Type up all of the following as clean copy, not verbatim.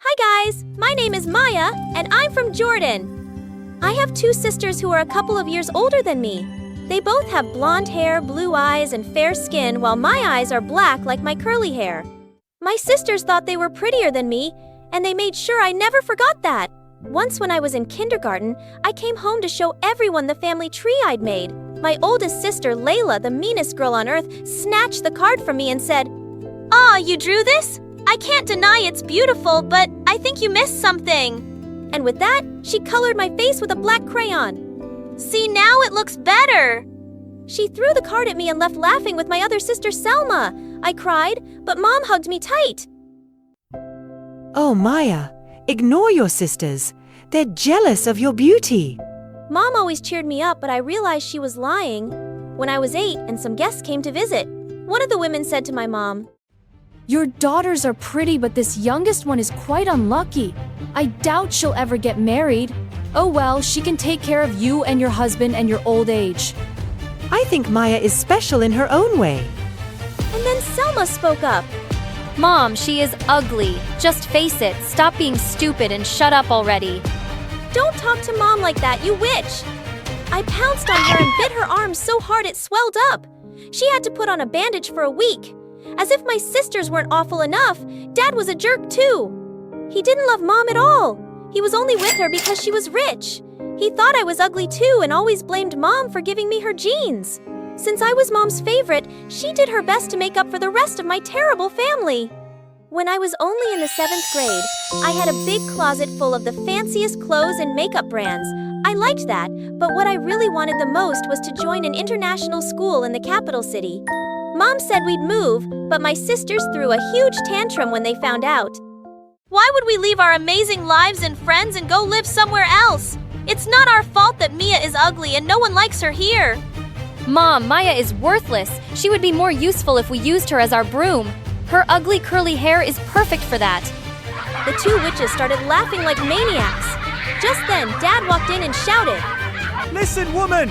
Hi guys, my name is Maya, and I'm from Jordan. I have two sisters who are a couple of years older than me. They both have blonde hair, blue eyes, and fair skin, while my eyes are black like my curly hair. My sisters thought they were prettier than me, and they made sure I never forgot that. Once when I was in kindergarten, I came home to show everyone the family tree I'd made. My oldest sister, Layla, the meanest girl on earth, snatched the card from me and said, "Ah, you drew this? I can't deny it's beautiful, but I think you missed something." And with that, she colored my face with a black crayon. "See, now it looks better." She threw the card at me and left laughing with my other sister, Selma. I cried, but Mom hugged me tight. Oh, Maya, ignore your sisters. They're jealous of your beauty. Mom always cheered me up, but I realized she was lying. When I was 8 and some guests came to visit, one of the women said to my mom, "Your daughters are pretty, but this youngest one is quite unlucky. I doubt she'll ever get married. Oh well, she can take care of you and your husband and your old age." I think Maya is special in her own way. And then Selma spoke up. Mom, she is ugly. Just face it. Stop being stupid and shut up already. "Don't talk to Mom like that, you witch!" I pounced on her and bit her arm so hard it swelled up. She had to put on a bandage for a week. As if my sisters weren't awful enough, Dad was a jerk too. He didn't love Mom at all. He was only with her because she was rich. He thought I was ugly too and always blamed Mom for giving me her genes. Since I was Mom's favorite, she did her best to make up for the rest of my terrible family. When I was only in the 7th grade, I had a big closet full of the fanciest clothes and makeup brands. I liked that, but what I really wanted the most was to join an international school in the capital city. Mom said we'd move, but my sisters threw a huge tantrum when they found out. "Why would we leave our amazing lives and friends and go live somewhere else? It's not our fault that Mia is ugly and no one likes her here." Mom, Maya is worthless. She would be more useful if we used her as our broom. Her ugly curly hair is perfect for that. The two witches started laughing like maniacs. Just then, Dad walked in and shouted, "Listen, woman!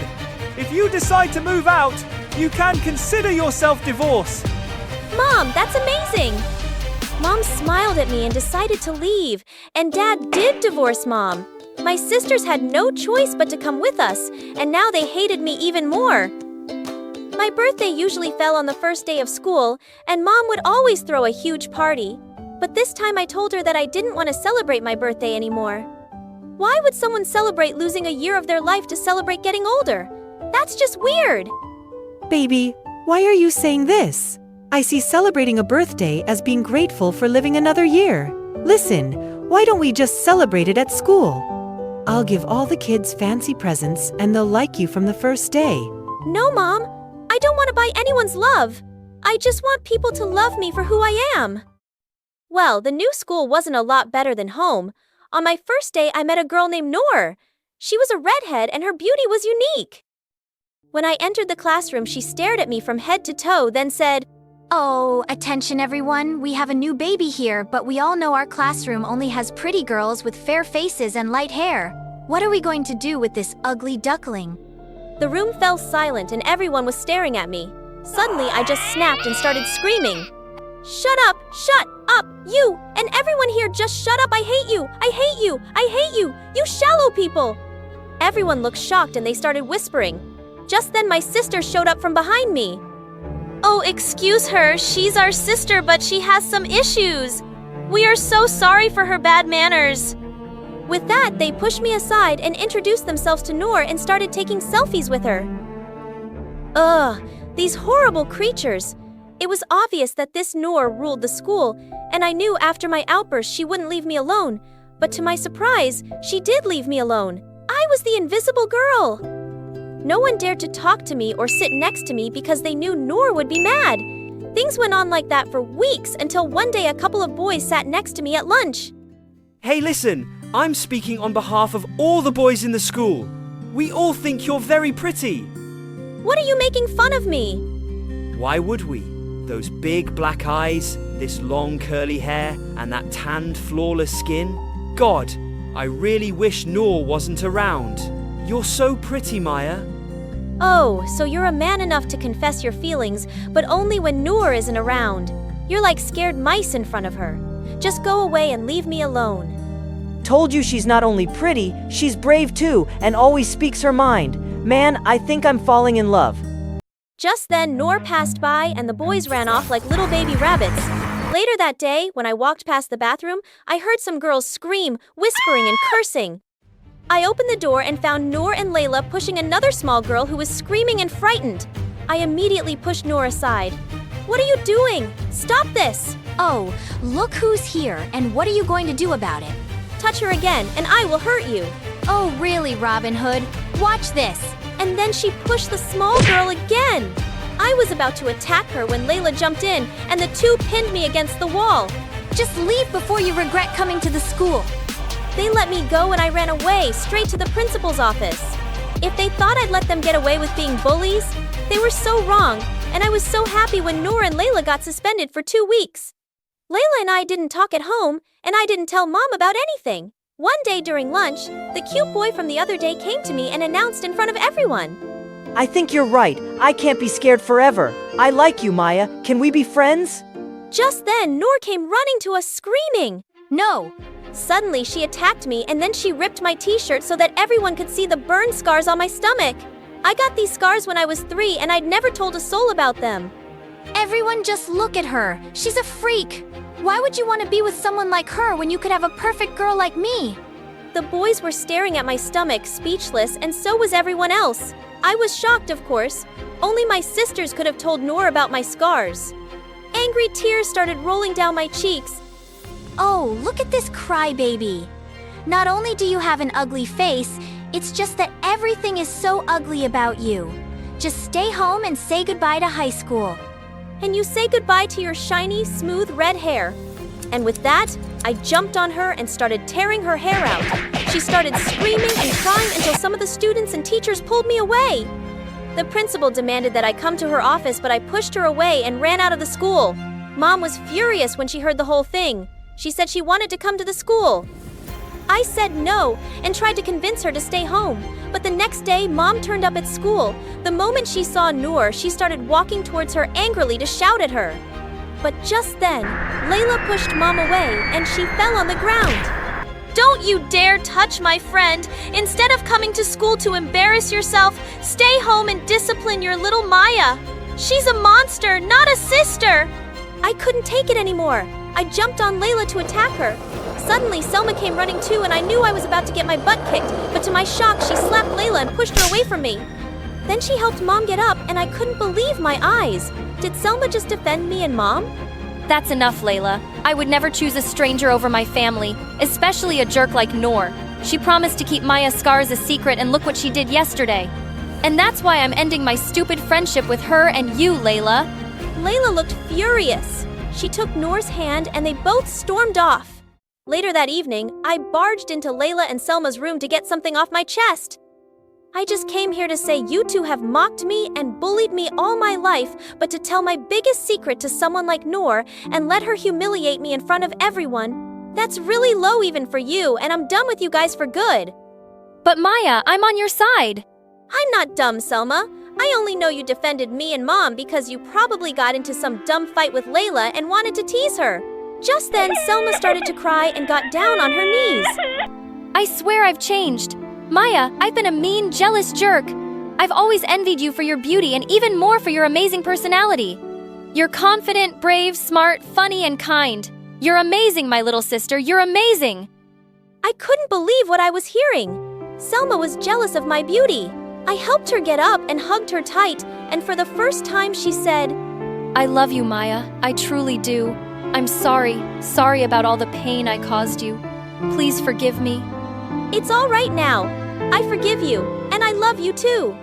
If you decide to move out, you can consider yourself divorced." "Mom, that's amazing!" Mom smiled at me and decided to leave, and Dad did divorce Mom. My sisters had no choice but to come with us, and now they hated me even more. My birthday usually fell on the first day of school, and Mom would always throw a huge party. But this time I told her that I didn't want to celebrate my birthday anymore. Why would someone celebrate losing a year of their life to celebrate getting older? That's just weird. Baby, why are you saying this? I see celebrating a birthday as being grateful for living another year. Listen, why don't we just celebrate it at school? I'll give all the kids fancy presents and they'll like you from the first day. No, Mom. I don't want to buy anyone's love. I just want people to love me for who I am. Well, the new school wasn't a lot better than home. On my first day, I met a girl named Noor. She was a redhead and her beauty was unique. When I entered the classroom, she stared at me from head to toe, then said, "Oh, attention everyone, we have a new baby here, but we all know our classroom only has pretty girls with fair faces and light hair. What are we going to do with this ugly duckling?" The room fell silent and everyone was staring at me. Suddenly, I just snapped and started screaming. Shut up, you, and everyone here just shut up, I hate you, I hate you, I hate you, you shallow people. Everyone looked shocked and they started whispering. Just then my sister showed up from behind me. "Oh, excuse her, she's our sister, but she has some issues. We are so sorry for her bad manners." With that, they pushed me aside and introduced themselves to Noor and started taking selfies with her. Ugh, these horrible creatures. It was obvious that this Noor ruled the school, and I knew after my outburst she wouldn't leave me alone. But to my surprise, she did leave me alone. I was the invisible girl. No one dared to talk to me or sit next to me because they knew Noor would be mad. Things went on like that for weeks until one day a couple of boys sat next to me at lunch. Hey, listen, I'm speaking on behalf of all the boys in the school. We all think you're very pretty. What are you making fun of me? Why would we? Those big black eyes, this long curly hair, and that tanned, flawless skin. God, I really wish Noor wasn't around. You're so pretty, Maya. Oh, so you're a man enough to confess your feelings, but only when Noor isn't around. You're like scared mice in front of her. Just go away and leave me alone. Told you she's not only pretty, she's brave too, and always speaks her mind. Man, I think I'm falling in love. Just then, Noor passed by and the boys ran off like little baby rabbits. Later that day, when I walked past the bathroom, I heard some girls scream, whispering and cursing. I opened the door and found Noor and Layla pushing another small girl who was screaming and frightened. I immediately pushed Noor aside. What are you doing? Stop this! Oh, look who's here, and what are you going to do about it? Touch her again, and I will hurt you. Oh, really, Robin Hood? Watch this. And then she pushed the small girl again. I was about to attack her when Layla jumped in, and the two pinned me against the wall. Just leave before you regret coming to the school. They let me go and I ran away, straight to the principal's office. If they thought I'd let them get away with being bullies, they were so wrong, and I was so happy when Noor and Layla got suspended for 2 weeks. Layla and I didn't talk at home, and I didn't tell Mom about anything. One day during lunch, the cute boy from the other day came to me and announced in front of everyone. I think you're right. I can't be scared forever. I like you, Maya. Can we be friends? Just then, Noor came running to us screaming. No. Suddenly, she attacked me and then she ripped my t-shirt so that everyone could see the burn scars on my stomach. I got these scars when I was 3 and I'd never told a soul about them. Everyone just look at her. She's a freak. Why would you want to be with someone like her when you could have a perfect girl like me? The boys were staring at my stomach, speechless, and so was everyone else. I was shocked, of course. Only my sisters could have told Noor about my scars. Angry tears started rolling down my cheeks. Oh, look at this crybaby. Not only do you have an ugly face, it's just that everything is so ugly about you. Just stay home and say goodbye to high school. And you say goodbye to your shiny, smooth red hair. And with that, I jumped on her and started tearing her hair out. She started screaming and crying until some of the students and teachers pulled me away. The principal demanded that I come to her office, but I pushed her away and ran out of the school. Mom was furious when she heard the whole thing. She said she wanted to come to the school. I said no and tried to convince her to stay home. But the next day, Mom turned up at school. The moment she saw Noor, she started walking towards her angrily to shout at her. But just then, Layla pushed Mom away and she fell on the ground. Don't you dare touch my friend! Instead of coming to school to embarrass yourself, stay home and discipline your little Maya. She's a monster, not a sister! I couldn't take it anymore. I jumped on Layla to attack her. Suddenly, Selma came running too and I knew I was about to get my butt kicked, but to my shock, she slapped Layla and pushed her away from me. Then she helped Mom get up and I couldn't believe my eyes. Did Selma just defend me and Mom? That's enough, Layla. I would never choose a stranger over my family, especially a jerk like Noor. She promised to keep Maya's scars a secret and look what she did yesterday. And that's why I'm ending my stupid friendship with her and you, Layla. Layla looked furious. She took Noor's hand and they both stormed off. Later that evening, I barged into Layla and Selma's room to get something off my chest. I just came here to say you two have mocked me and bullied me all my life, but to tell my biggest secret to someone like Noor and let her humiliate me in front of everyone, that's really low even for you, and I'm done with you guys for good. But Maya, I'm on your side. I'm not dumb, Selma. I only know you defended me and Mom because you probably got into some dumb fight with Layla and wanted to tease her. Just then, Selma started to cry and got down on her knees. I swear I've changed. Maya, I've been a mean, jealous jerk. I've always envied you for your beauty and even more for your amazing personality. You're confident, brave, smart, funny, and kind. You're amazing, my little sister. You're amazing. I couldn't believe what I was hearing. Selma was jealous of my beauty. I helped her get up and hugged her tight, and for the first time she said, I love you, Maya. I truly do. I'm sorry. Sorry about all the pain I caused you. Please forgive me. It's all right now. I forgive you, and I love you too.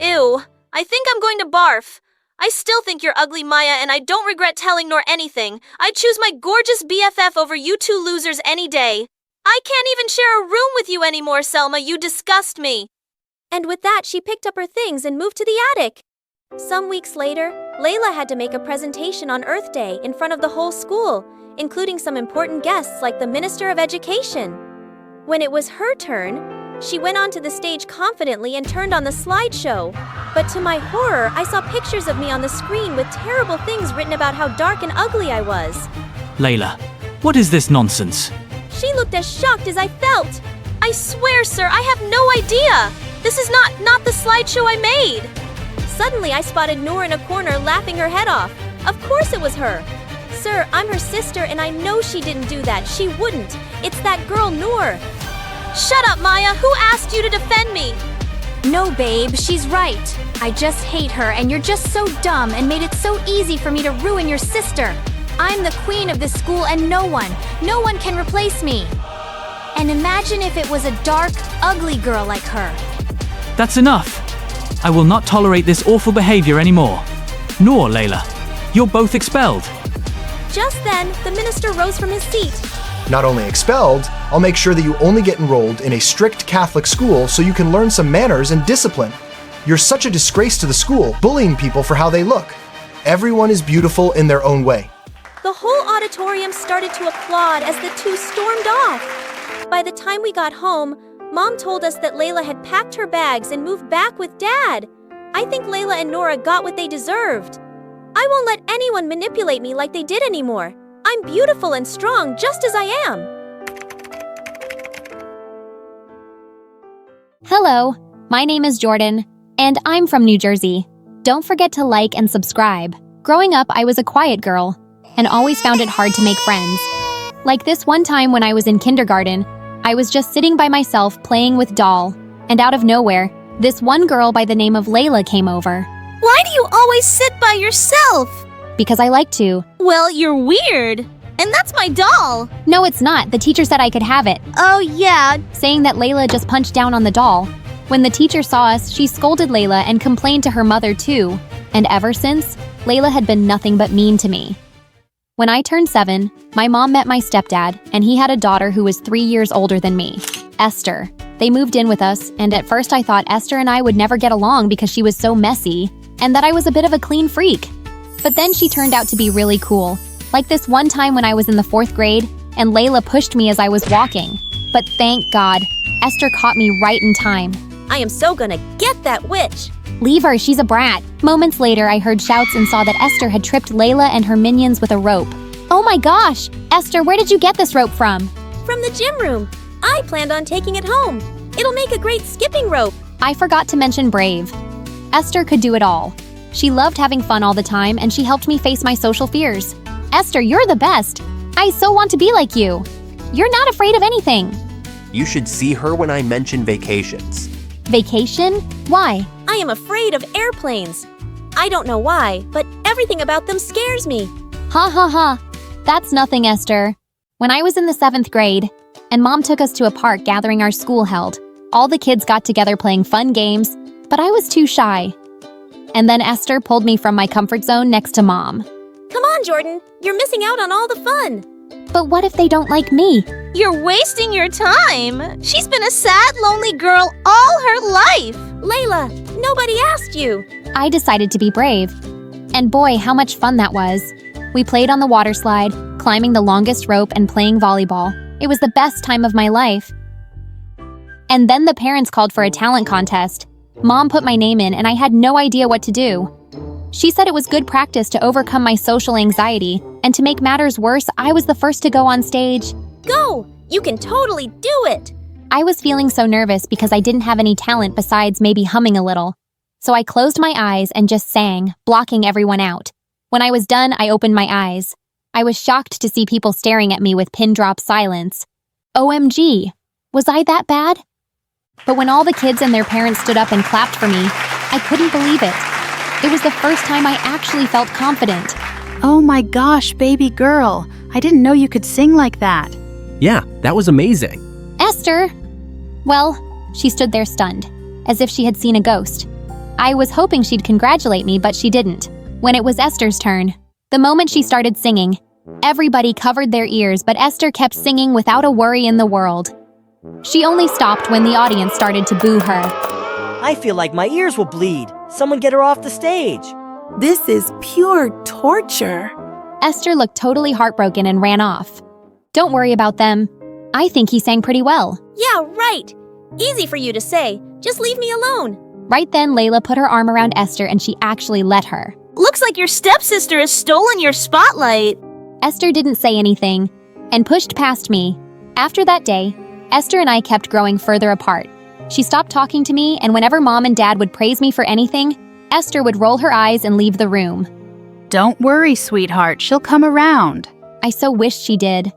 Ew, I think I'm going to barf. I still think you're ugly, Maya, and I don't regret telling Noor anything. I'd choose my gorgeous BFF over you two losers any day. I can't even share a room with you anymore, Selma. You disgust me. And with that, she picked up her things and moved to the attic. Some weeks later, Layla had to make a presentation on Earth Day in front of the whole school, including some important guests like the Minister of Education. When it was her turn, she went onto the stage confidently and turned on the slideshow. But to my horror, I saw pictures of me on the screen with terrible things written about how dark and ugly I was. Layla, What is this nonsense? She looked as shocked as I felt. I swear, sir, I have no idea. This is not the slideshow I made. Suddenly, I spotted Noor in a corner laughing her head off. Of course it was her. Sir, I'm her sister and I know she didn't do that. She wouldn't. It's that girl, Noor. Shut up, Maya. Who asked you to defend me? No, babe, she's right. I just hate her, and you're just so dumb and made it so easy for me to ruin your sister. I'm the queen of this school and no one can replace me. And imagine if it was a dark, ugly girl like her. That's enough. I will not tolerate this awful behavior anymore. Nor, Layla, you're both expelled. Just then, the minister rose from his seat. Not only expelled, I'll make sure that you only get enrolled in a strict Catholic school so you can learn some manners and discipline. You're such a disgrace to the school, bullying people for how they look. Everyone is beautiful in their own way. The whole auditorium started to applaud as the two stormed off. By the time we got home, Mom told us that Layla had packed her bags and moved back with Dad. I think Layla and Nora got what they deserved. I won't let anyone manipulate me like they did anymore. I'm beautiful and strong just as I am. Hello, my name is Jordan, and I'm from New Jersey. Don't forget to like and subscribe. Growing up, I was a quiet girl, and always found it hard to make friends. Like this one time when I was in kindergarten, I was just sitting by myself playing with doll, and out of nowhere, this one girl by the name of Layla came over. Why do you always sit by yourself? Because I like to. Well, you're weird. And that's my doll. No, it's not. The teacher said I could have it. Oh, yeah. Saying that Layla just punched down on the doll. When the teacher saw us, she scolded Layla and complained to her mother too. And ever since, Layla had been nothing but mean to me. When I turned 7, my mom met my stepdad, and he had a daughter who was 3 years older than me, Esther. They moved in with us, and at first I thought Esther and I would never get along because she was so messy, and that I was a bit of a clean freak. But then she turned out to be really cool. Like this one time when I was in the 4th grade, and Layla pushed me as I was walking. But thank God, Esther caught me right in time. I am so gonna get that witch. Leave her, she's a brat. Moments later, I heard shouts and saw that Esther had tripped Layla and her minions with a rope. Oh my gosh! Esther, where did you get this rope from? From the gym room. I planned on taking it home. It'll make a great skipping rope. I forgot to mention brave. Esther could do it all. She loved having fun all the time, and she helped me face my social fears. Esther, you're the best. I so want to be like you. You're not afraid of anything. You should see her when I mention vacations. Vacation? Why? I am afraid of airplanes. I don't know why, but everything about them scares me. Ha ha ha. That's nothing, Esther. When I was in the 7th grade, and Mom took us to a park gathering our school held, all the kids got together playing fun games, but I was too shy. And then Esther pulled me from my comfort zone next to Mom. Come on, Jordan. You're missing out on all the fun. But what if they don't like me? You're wasting your time. She's been a sad, lonely girl all her life. Layla, nobody asked you. I decided to be brave. And boy, how much fun that was. We played on the water slide, climbing the longest rope and playing volleyball. It was the best time of my life. And then the parents called for a talent contest. Mom put my name in and I had no idea what to do. She said it was good practice to overcome my social anxiety, and to make matters worse, I was the first to go on stage. Go! You can totally do it! I was feeling so nervous because I didn't have any talent besides maybe humming a little. So I closed my eyes and just sang, blocking everyone out. When I was done, I opened my eyes. I was shocked to see people staring at me with pin-drop silence. OMG! Was I that bad? But when all the kids and their parents stood up and clapped for me, I couldn't believe it. It was the first time I actually felt confident. Oh my gosh, baby girl. I didn't know you could sing like that. Yeah, that was amazing. Esther! Well, she stood there stunned, as if she had seen a ghost. I was hoping she'd congratulate me, but she didn't. When it was Esther's turn, the moment she started singing, everybody covered their ears, but Esther kept singing without a worry in the world. She only stopped when the audience started to boo her. I feel like my ears will bleed. Someone get her off the stage. This is pure torture. Esther looked totally heartbroken and ran off. Don't worry about them. I think he sang pretty well. Yeah, right. Easy for you to say. Just leave me alone. Right then, Layla put her arm around Esther and she actually let her. Looks like your stepsister has stolen your spotlight. Esther didn't say anything, and pushed past me. After that day, Esther and I kept growing further apart. She stopped talking to me, and whenever Mom and Dad would praise me for anything, Esther would roll her eyes and leave the room. Don't worry, sweetheart, she'll come around. I so wished she did.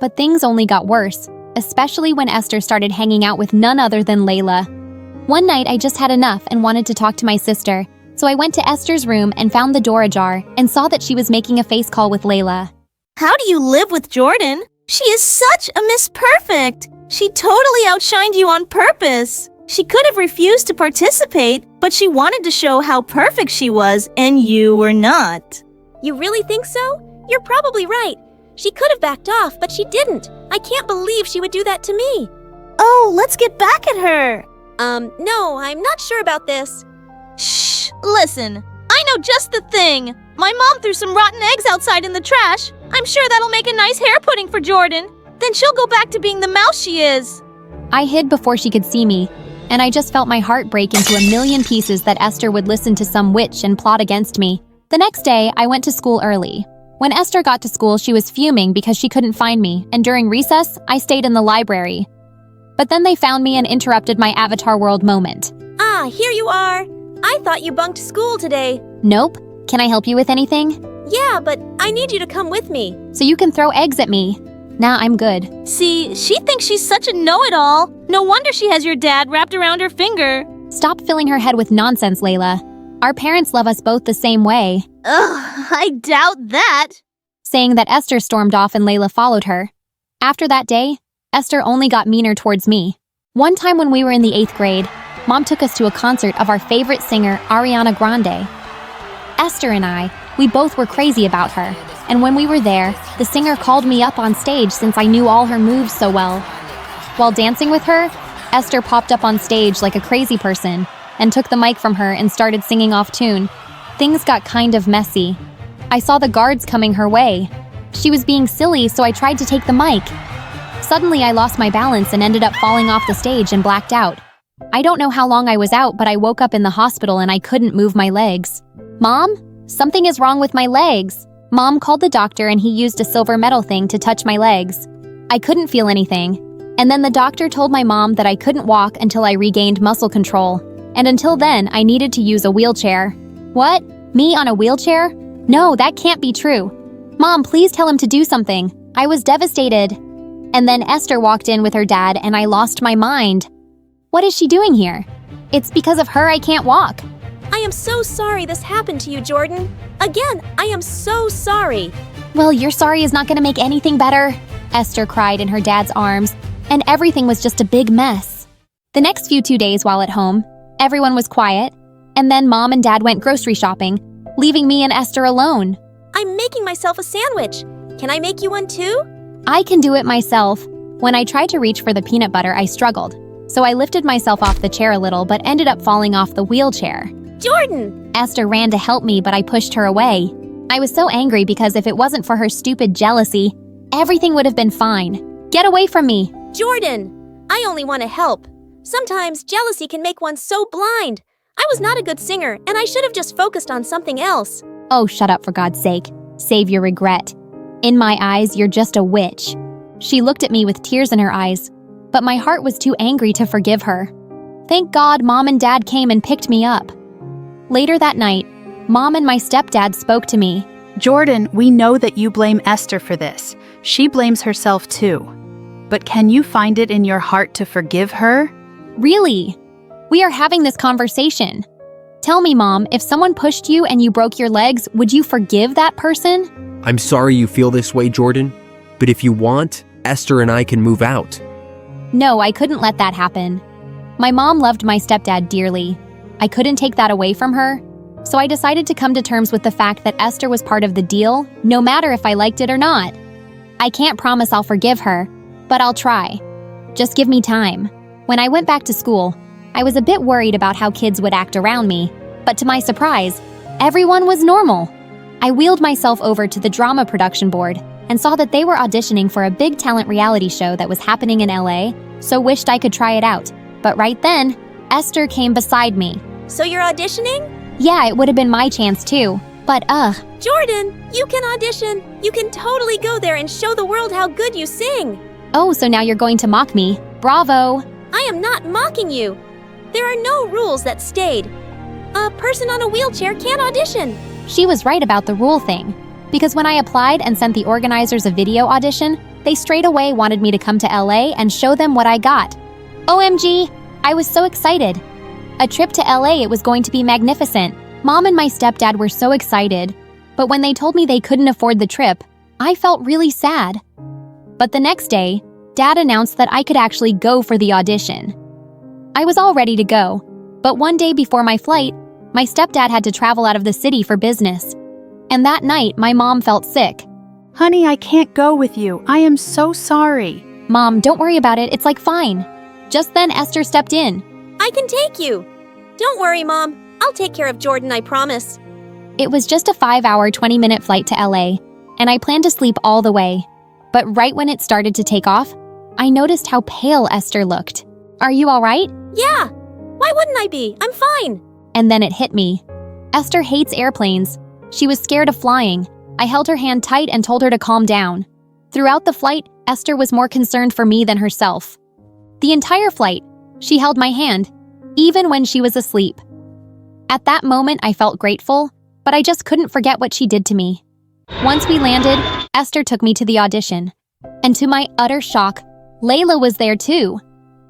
But things only got worse, especially when Esther started hanging out with none other than Layla. One night I just had enough and wanted to talk to my sister, so I went to Esther's room and found the door ajar and saw that she was making a face call with Layla. How do you live with Jordan? She is such a Miss Perfect. She totally outshined you on purpose. She could have refused to participate, but she wanted to show how perfect she was, and you were not. You really think so? You're probably right. She could have backed off, but she didn't. I can't believe she would do that to me. Oh, let's get back at her. No, I'm not sure about this. Shh, listen. I know just the thing. My mom threw some rotten eggs outside in the trash. I'm sure that'll make a nice hair pudding for Jordan. Then she'll go back to being the mouse she is. I hid before she could see me, and I just felt my heart break into a million pieces that Esther would listen to some witch and plot against me. The next day, I went to school early. When Esther got to school, she was fuming because she couldn't find me, and during recess, I stayed in the library. But then they found me and interrupted my Avatar World moment. Ah, here you are. I thought you bunked school today. Nope. Can I help you with anything? Yeah, but I need you to come with me. So you can throw eggs at me. Nah, I'm good. See, she thinks she's such a know-it-all. No wonder she has your dad wrapped around her finger. Stop filling her head with nonsense, Layla. Our parents love us both the same way. Ugh, I doubt that. Saying that, Esther stormed off and Layla followed her. After that day, Esther only got meaner towards me. One time when we were in the 8th grade, Mom took us to a concert of our favorite singer, Ariana Grande. Esther and I, we both were crazy about her. And when we were there, the singer called me up on stage since I knew all her moves so well. While dancing with her, Esther popped up on stage like a crazy person and took the mic from her and started singing off tune. Things got kind of messy. I saw the guards coming her way. She was being silly, so I tried to take the mic. Suddenly, I lost my balance and ended up falling off the stage and blacked out. I don't know how long I was out, but I woke up in the hospital and I couldn't move my legs. Mom? Something is wrong with my legs. Mom called the doctor and he used a silver metal thing to touch my legs. I couldn't feel anything. And then the doctor told my mom that I couldn't walk until I regained muscle control. And until then, I needed to use a wheelchair. What? Me on a wheelchair? No, that can't be true. Mom, please tell him to do something. I was devastated. And then Esther walked in with her dad and I lost my mind. What is she doing here? It's because of her I can't walk. I am so sorry this happened to you, Jordan. Again, I am so sorry. Well, your sorry is not going to make anything better, Esther cried in her dad's arms, and everything was just a big mess. The next 2 days while at home, everyone was quiet, and then Mom and Dad went grocery shopping, leaving me and Esther alone. I'm making myself a sandwich. Can I make you one too? I can do it myself. When I tried to reach for the peanut butter, I struggled. So I lifted myself off the chair a little but ended up falling off the wheelchair. Jordan! Esther ran to help me, but I pushed her away. I was so angry because if it wasn't for her stupid jealousy, everything would have been fine. Get away from me! Jordan! I only want to help. Sometimes jealousy can make one so blind. I was not a good singer, and I should have just focused on something else. Oh, shut up for God's sake. Save your regret. In my eyes, you're just a witch. She looked at me with tears in her eyes, but my heart was too angry to forgive her. Thank God Mom and Dad came and picked me up. Later that night, Mom and my stepdad spoke to me. Jordan, we know that you blame Esther for this. She blames herself too. But can you find it in your heart to forgive her? Really? We are having this conversation. Tell me, Mom, if someone pushed you and you broke your legs, would you forgive that person? I'm sorry you feel this way, Jordan, but if you want, Esther and I can move out. No, I couldn't let that happen. My mom loved my stepdad dearly. I couldn't take that away from her, so I decided to come to terms with the fact that Esther was part of the deal, no matter if I liked it or not. I can't promise I'll forgive her, but I'll try. Just give me time. When I went back to school, I was a bit worried about how kids would act around me, but to my surprise, everyone was normal. I wheeled myself over to the drama production board and saw that they were auditioning for a big talent reality show that was happening in LA, so wished I could try it out. But right then, Esther came beside me. So you're auditioning? Yeah, it would have been my chance too. But Jordan, you can audition. You can totally go there and show the world how good you sing. oh, so now you're going to mock me. Bravo. I am not mocking you. There are no rules that stayed. A person on a wheelchair can't audition. She was right about the rule thing. Because when I applied and sent the organizers a video audition, they straight away wanted me to come to LA and show them what I got. OMG, I was so excited. A trip to LA, it was going to be magnificent. Mom and my stepdad were so excited. But when they told me they couldn't afford the trip, I felt really sad. But the next day, Dad announced that I could actually go for the audition. I was all ready to go, but one day before my flight, my stepdad had to travel out of the city for business. And that night, my mom felt sick. Honey, I can't go with you. I am so sorry. Mom, don't worry about it. It's like fine. Just then, Esther stepped in. I can take you. Don't worry, Mom. I'll take care of Jordan, I promise. It was just a 5-hour, 20-minute flight to LA, and I planned to sleep all the way. But right when it started to take off, I noticed how pale Esther looked. Are you all right? Yeah. Why wouldn't I be? I'm fine. And then it hit me. Esther hates airplanes. She was scared of flying. I held her hand tight and told her to calm down. Throughout the flight, Esther was more concerned for me than herself. The entire flight, she held my hand, even when she was asleep. At that moment, I felt grateful, but I just couldn't forget what she did to me. Once we landed, Esther took me to the audition. And to my utter shock, Layla was there too.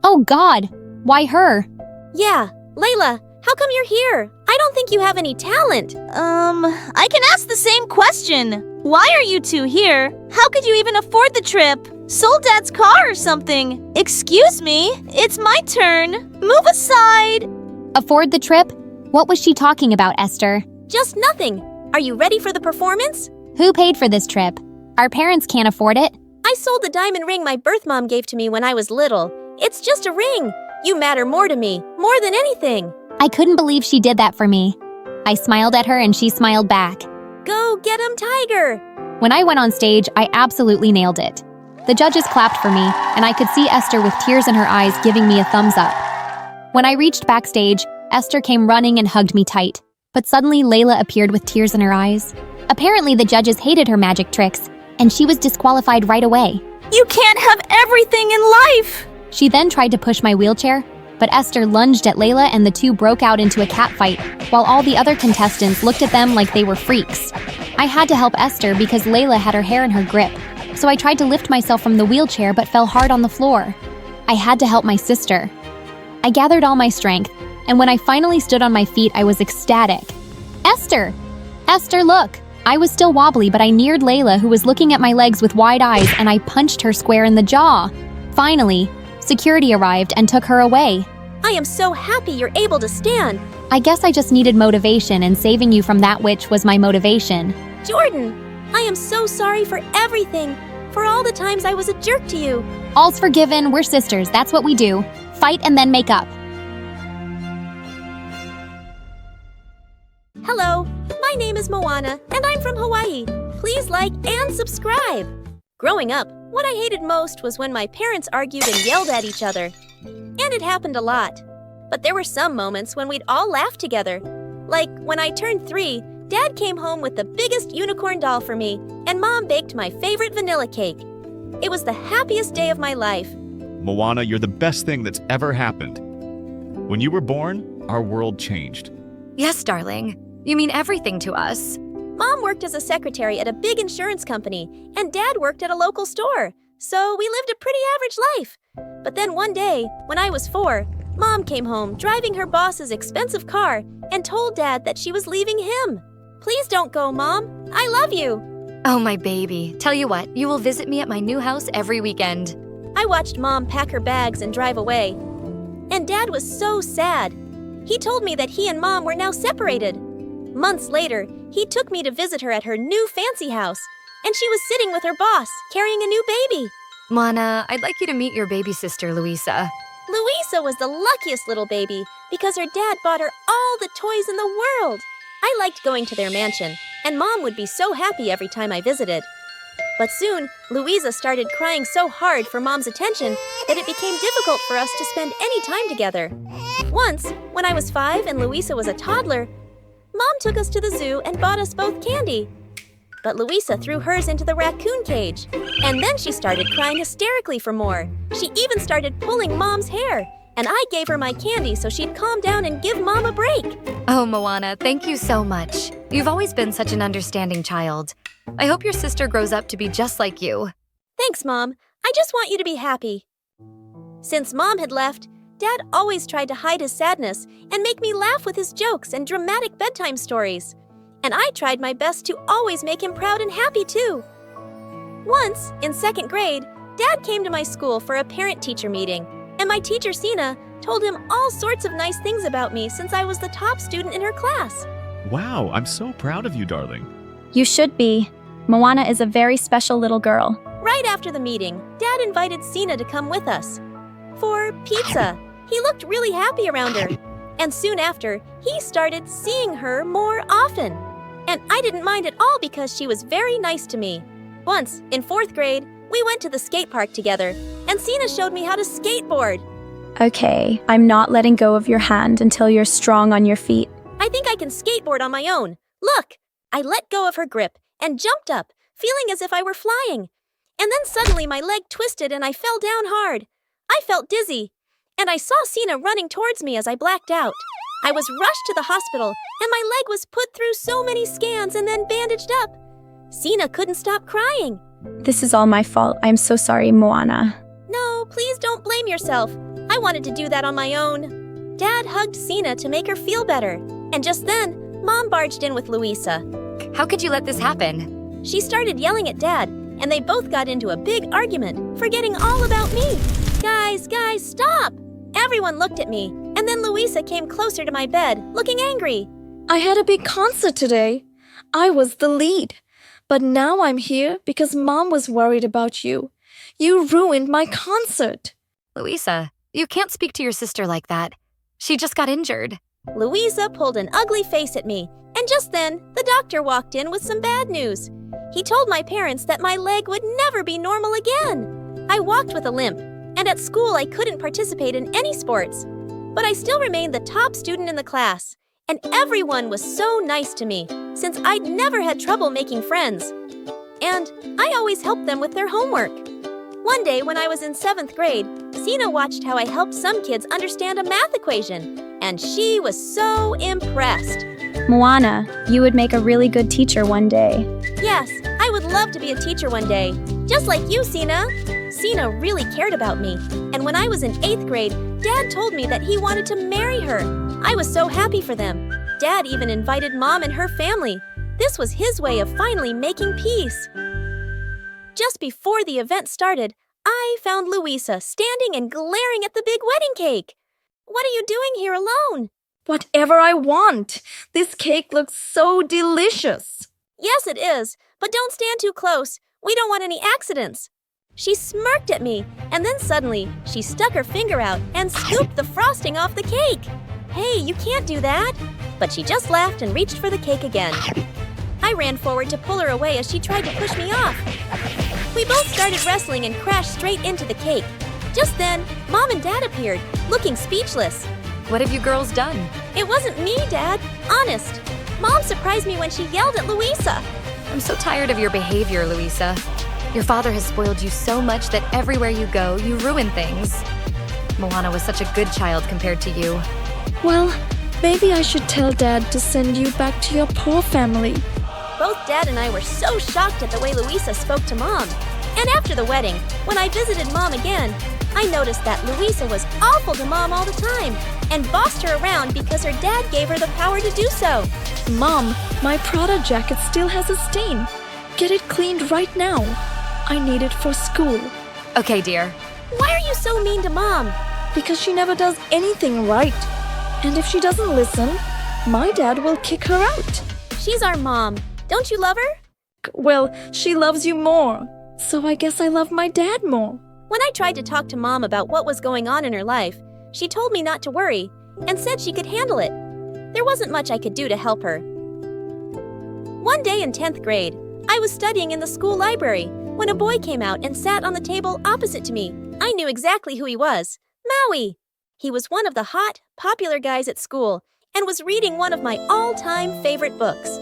Oh God, why her? Yeah, Layla, how come you're here? I don't think you have any talent. I can ask the same question. Why are you two here? How could you even afford the trip? Sold Dad's car or something. Excuse me, it's my turn. Move aside. Afford the trip? What was she talking about, Esther? Just nothing. Are you ready for the performance? Who paid for this trip? Our parents can't afford it. I sold the diamond ring my birth mom gave to me when I was little. It's just a ring. You matter more to me, more than anything. I couldn't believe she did that for me. I smiled at her and she smiled back. Go get 'em, Tiger! When I went on stage, I absolutely nailed it. The judges clapped for me, and I could see Esther with tears in her eyes giving me a thumbs up. When I reached backstage, Esther came running and hugged me tight. But suddenly, Layla appeared with tears in her eyes. Apparently, the judges hated her magic tricks, and she was disqualified right away. You can't have everything in life! She then tried to push my wheelchair, but Esther lunged at Layla and the two broke out into a catfight, while all the other contestants looked at them like they were freaks. I had to help Esther because Layla had her hair in her grip, so I tried to lift myself from the wheelchair but fell hard on the floor. I had to help my sister. I gathered all my strength, and when I finally stood on my feet, I was ecstatic. Esther! Esther, look! I was still wobbly, but I neared Layla, who was looking at my legs with wide eyes, and I punched her square in the jaw. Finally, security arrived and took her away. I am so happy you're able to stand. I guess I just needed motivation, and saving you from that witch was my motivation. Jordan, I am so sorry for everything, for all the times I was a jerk to you. All's forgiven, we're sisters, that's what we do. Fight and then make up. Hello, my name is Moana, and I'm from Hawaii. Please like and subscribe. Growing up, what I hated most was when my parents argued and yelled at each other. And it happened a lot. But there were some moments when we'd all laugh together. Like when I turned 3, Dad came home with the biggest unicorn doll for me, and Mom baked my favorite vanilla cake. It was the happiest day of my life. Moana, you're the best thing that's ever happened. When you were born, our world changed. Yes, darling. You mean everything to us. Mom worked as a secretary at a big insurance company, and Dad worked at a local store. So we lived a pretty average life. But then one day, when I was 4, Mom came home driving her boss's expensive car and told Dad that she was leaving him. Please don't go, Mom. I love you. Oh, my baby. Tell you what, you will visit me at my new house every weekend. I watched Mom pack her bags and drive away. And Dad was so sad. He told me that he and Mom were now separated. Months later, he took me to visit her at her new fancy house, and she was sitting with her boss, carrying a new baby. Mana, I'd like you to meet your baby sister, Luisa. Luisa was the luckiest little baby because her dad bought her all the toys in the world. I liked going to their mansion, and Mom would be so happy every time I visited. But soon, Luisa started crying so hard for Mom's attention that it became difficult for us to spend any time together. Once, when I was 5 and Luisa was a toddler, Mom took us to the zoo and bought us both candy. But Louisa threw hers into the raccoon cage. And then she started crying hysterically for more. She even started pulling Mom's hair. And I gave her my candy so she'd calm down and give Mom a break. Oh, Moana, thank you so much. You've always been such an understanding child. I hope your sister grows up to be just like you. Thanks, Mom. I just want you to be happy. Since Mom had left, Dad always tried to hide his sadness and make me laugh with his jokes and dramatic bedtime stories. And I tried my best to always make him proud and happy too. Once, in 2nd grade, Dad came to my school for a parent-teacher meeting, and my teacher, Sina, told him all sorts of nice things about me since I was the top student in her class. Wow, I'm so proud of you, darling. You should be. Moana is a very special little girl. Right after the meeting, Dad invited Sina to come with us. For pizza. He looked really happy around her. And soon after, he started seeing her more often. And I didn't mind at all because she was very nice to me. Once, in 4th grade, we went to the skate park together, and Sina showed me how to skateboard. Okay, I'm not letting go of your hand until you're strong on your feet. I think I can skateboard on my own. Look! I let go of her grip and jumped up, feeling as if I were flying. And then suddenly my leg twisted and I fell down hard. I felt dizzy, and I saw Sina running towards me as I blacked out. I was rushed to the hospital, and my leg was put through so many scans and then bandaged up. Sina couldn't stop crying. This is all my fault. I'm so sorry, Moana. No, please don't blame yourself. I wanted to do that on my own. Dad hugged Sina to make her feel better. And just then, Mom barged in with Louisa. How could you let this happen? She started yelling at Dad, and they both got into a big argument, forgetting all about me. Guys, stop! Everyone looked at me, and then Louisa came closer to my bed, looking angry. I had a big concert today. I was the lead. But now I'm here because Mom was worried about you. You ruined my concert. Louisa, you can't speak to your sister like that. She just got injured. Louisa pulled an ugly face at me, and just then, the doctor walked in with some bad news. He told my parents that my leg would never be normal again. I walked with a limp, and at school I couldn't participate in any sports. But I still remained the top student in the class, and everyone was so nice to me, since I'd never had trouble making friends. And I always helped them with their homework. One day when I was in 7th grade, Sina watched how I helped some kids understand a math equation, and she was so impressed. Moana, you would make a really good teacher one day. Yes, I would love to be a teacher one day, just like you, Sina. Sina really cared about me, and when I was in 8th grade, Dad told me that he wanted to marry her. I was so happy for them. Dad even invited Mom and her family. This was his way of finally making peace. Just before the event started, I found Louisa standing and glaring at the big wedding cake. What are you doing here alone? Whatever I want. This cake looks so delicious. Yes, it is, but don't stand too close. We don't want any accidents. She smirked at me, and then suddenly, she stuck her finger out and scooped the frosting off the cake. Hey, you can't do that. But she just laughed and reached for the cake again. I ran forward to pull her away as she tried to push me off. We both started wrestling and crashed straight into the cake. Just then, Mom and Dad appeared, looking speechless. What have you girls done? It wasn't me, Dad. Honest. Mom surprised me when she yelled at Louisa. I'm so tired of your behavior, Louisa. Your father has spoiled you so much that everywhere you go, you ruin things. Moana was such a good child compared to you. Well, maybe I should tell Dad to send you back to your poor family. Both Dad and I were so shocked at the way Louisa spoke to Mom. And after the wedding, when I visited Mom again, I noticed that Louisa was awful to Mom all the time and bossed her around because her dad gave her the power to do so. Mom, my Prada jacket still has a stain. Get it cleaned right now. I need it for school. Okay, dear. Why are you so mean to Mom? Because she never does anything right. And if she doesn't listen, my dad will kick her out. She's our mom. Don't you love her? Well, she loves you more. So I guess I love my dad more. When I tried to talk to Mom about what was going on in her life, she told me not to worry and said she could handle it. There wasn't much I could do to help her. One day in 10th grade, I was studying in the school library when a boy came out and sat on the table opposite to me. I knew exactly who he was. Maui! He was one of the hot, popular guys at school, and was reading one of my all-time favorite books.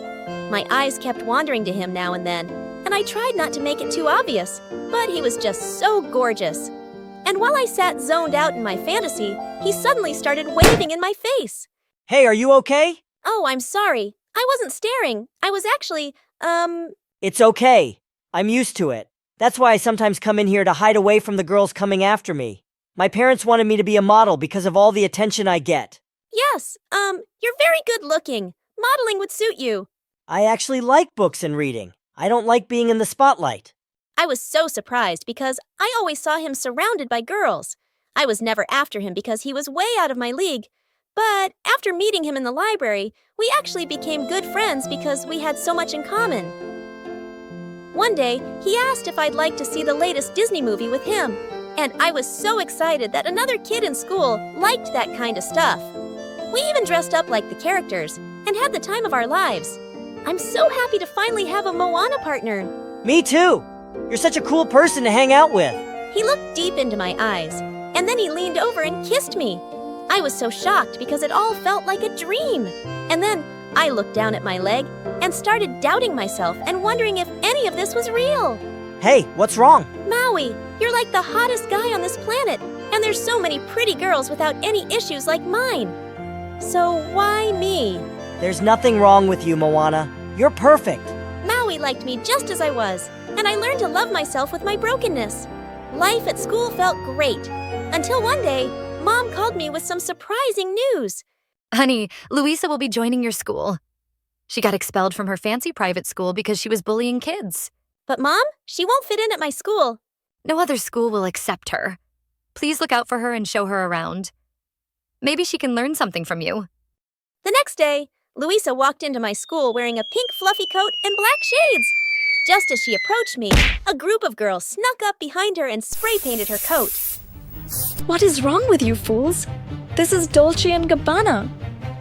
My eyes kept wandering to him now and then, and I tried not to make it too obvious, but he was just so gorgeous. And while I sat zoned out in my fantasy, he suddenly started waving in my face. Hey, are you okay? Oh, I'm sorry. I wasn't staring. I was actually, It's okay. I'm used to it. That's why I sometimes come in here to hide away from the girls coming after me. My parents wanted me to be a model because of all the attention I get. Yes, you're very good looking. Modeling would suit you. I actually like books and reading. I don't like being in the spotlight. I was so surprised because I always saw him surrounded by girls. I was never after him because he was way out of my league. But after meeting him in the library, we actually became good friends because we had so much in common. One day, he asked if I'd like to see the latest Disney movie with him, and I was so excited that another kid in school liked that kind of stuff. We even dressed up like the characters and had the time of our lives. I'm so happy to finally have a Moana partner. Me too! You're such a cool person to hang out with. He looked deep into my eyes, and then he leaned over and kissed me. I was so shocked because it all felt like a dream. And then I looked down at my leg and started doubting myself and wondering if any of this was real. Hey, what's wrong? Maui, you're like the hottest guy on this planet, and there's so many pretty girls without any issues like mine. So why me? There's nothing wrong with you, Moana. You're perfect. Maui liked me just as I was, and I learned to love myself with my brokenness. Life at school felt great, until one day, Mom called me with some surprising news. Honey, Louisa will be joining your school. She got expelled from her fancy private school because she was bullying kids. But Mom, she won't fit in at my school. No other school will accept her. Please look out for her and show her around. Maybe she can learn something from you. The next day, Louisa walked into my school wearing a pink fluffy coat and black shades. Just as she approached me, a group of girls snuck up behind her and spray painted her coat. What is wrong with you fools? This is Dolce & Gabbana.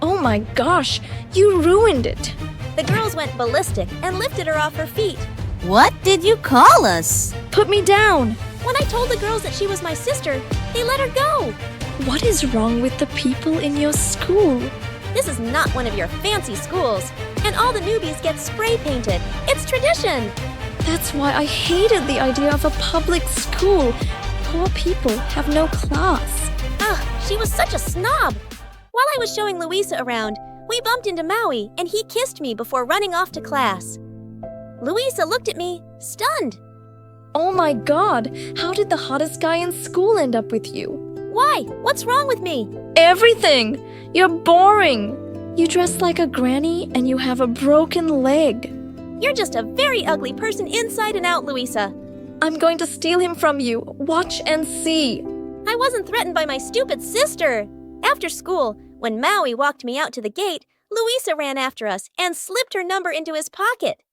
Oh my gosh, you ruined it. The girls went ballistic and lifted her off her feet. What did you call us? Put me down. When I told the girls that she was my sister, they let her go. What is wrong with the people in your school? This is not one of your fancy schools, and all the newbies get spray painted. It's tradition. That's why I hated the idea of a public school. Poor people have no class. She was such a snob. While I was showing Louisa around, we bumped into Maui, and he kissed me before running off to class. Louisa looked at me, stunned. Oh my god, how did the hottest guy in school end up with you? Why? What's wrong with me? Everything! You're boring! You dress like a granny and you have a broken leg. You're just a very ugly person inside and out, Louisa. I'm going to steal him from you. Watch and see. I wasn't threatened by my stupid sister. After school, when Maui walked me out to the gate, Louisa ran after us and slipped her number into his pocket.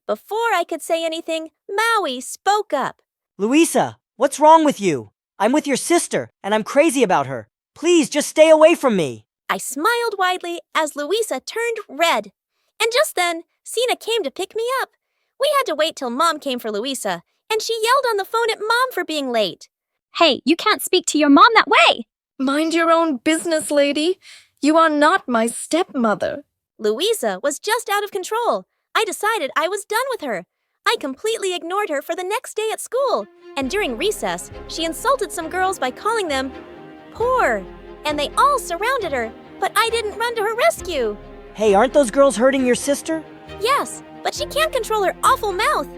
Before I could say anything, Maui spoke up. Louisa, what's wrong with you? I'm with your sister, and I'm crazy about her. Please, just stay away from me. I smiled widely as Louisa turned red. And just then, Sina came to pick me up. We had to wait till Mom came for Louisa, and she yelled on the phone at Mom for being late. Hey, you can't speak to your mom that way! Mind your own business, lady. You are not my stepmother. Louisa was just out of control. I decided I was done with her. I completely ignored her for the next day at school, and during recess, she insulted some girls by calling them poor, and they all surrounded her, but I didn't run to her rescue. Hey, aren't those girls hurting your sister? Yes, but she can't control her awful mouth.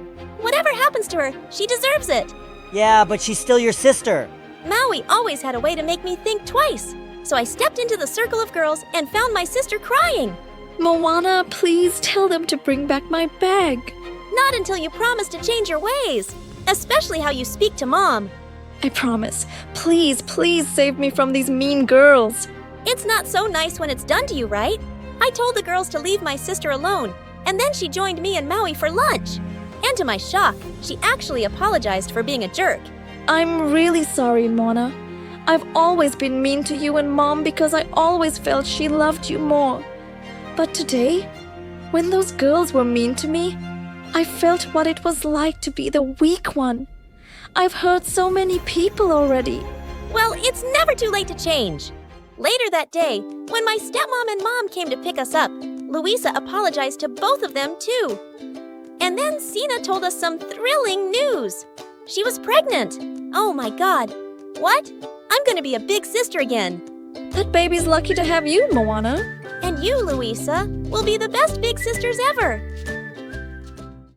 Whatever happens to her, she deserves it. Yeah, but she's still your sister. Maui always had a way to make me think twice, so I stepped into the circle of girls and found my sister crying. Moana, please tell them to bring back my bag. Not until you promise to change your ways, especially how you speak to Mom. I promise. Please, please save me from these mean girls. It's not so nice when it's done to you, right? I told the girls to leave my sister alone, and then she joined me and Maui for lunch. And to my shock, she actually apologized for being a jerk. I'm really sorry, Mona. I've always been mean to you and Mom because I always felt she loved you more. But today, when those girls were mean to me, I felt what it was like to be the weak one. I've hurt so many people already. Well, it's never too late to change. Later that day, when my stepmom and mom came to pick us up, Louisa apologized to both of them too. And then Sina told us some thrilling news. She was pregnant. Oh my god. What? I'm gonna be a big sister again. That baby's lucky to have you, Moana. And you, Louisa, will be the best big sisters ever.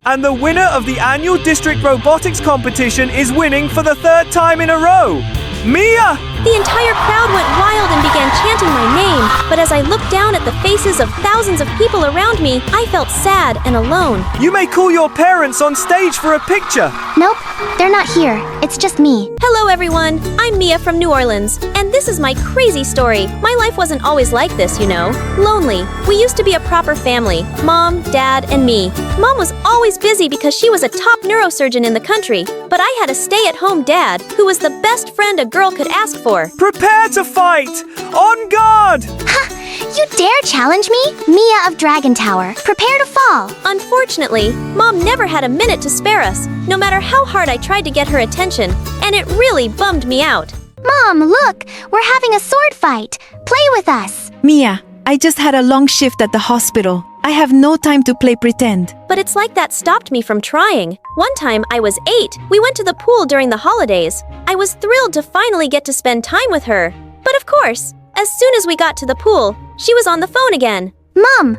And the winner of the annual district robotics competition is winning for the 3rd time in a row. Mia! The entire crowd went wild and began chanting my name, but as I looked down at the faces of thousands of people around me, I felt sad and alone. You may call your parents on stage for a picture. Nope, they're not here. It's just me. Hello everyone, I'm Mia from New Orleans, and this is my crazy story. My life wasn't always like this, you know. Lonely. We used to be a proper family. Mom, Dad, and me. Mom was always busy because she was a top neurosurgeon in the country, but I had a stay-at-home dad who was the best friend a girl could ask for. Prepare to fight! On guard! Ha! You dare challenge me? Mia of Dragon Tower. Prepare to fall. Unfortunately, Mom never had a minute to spare us, no matter how hard I tried to get her attention, and it really bummed me out. Mom, look! We're having a sword fight. Play with us. Mia, I just had a long shift at the hospital. I have no time to play pretend. But it's like that stopped me from trying. One time, I was 8. We went to the pool during the holidays. I was thrilled to finally get to spend time with her. But of course, as soon as we got to the pool, she was on the phone again. Mom!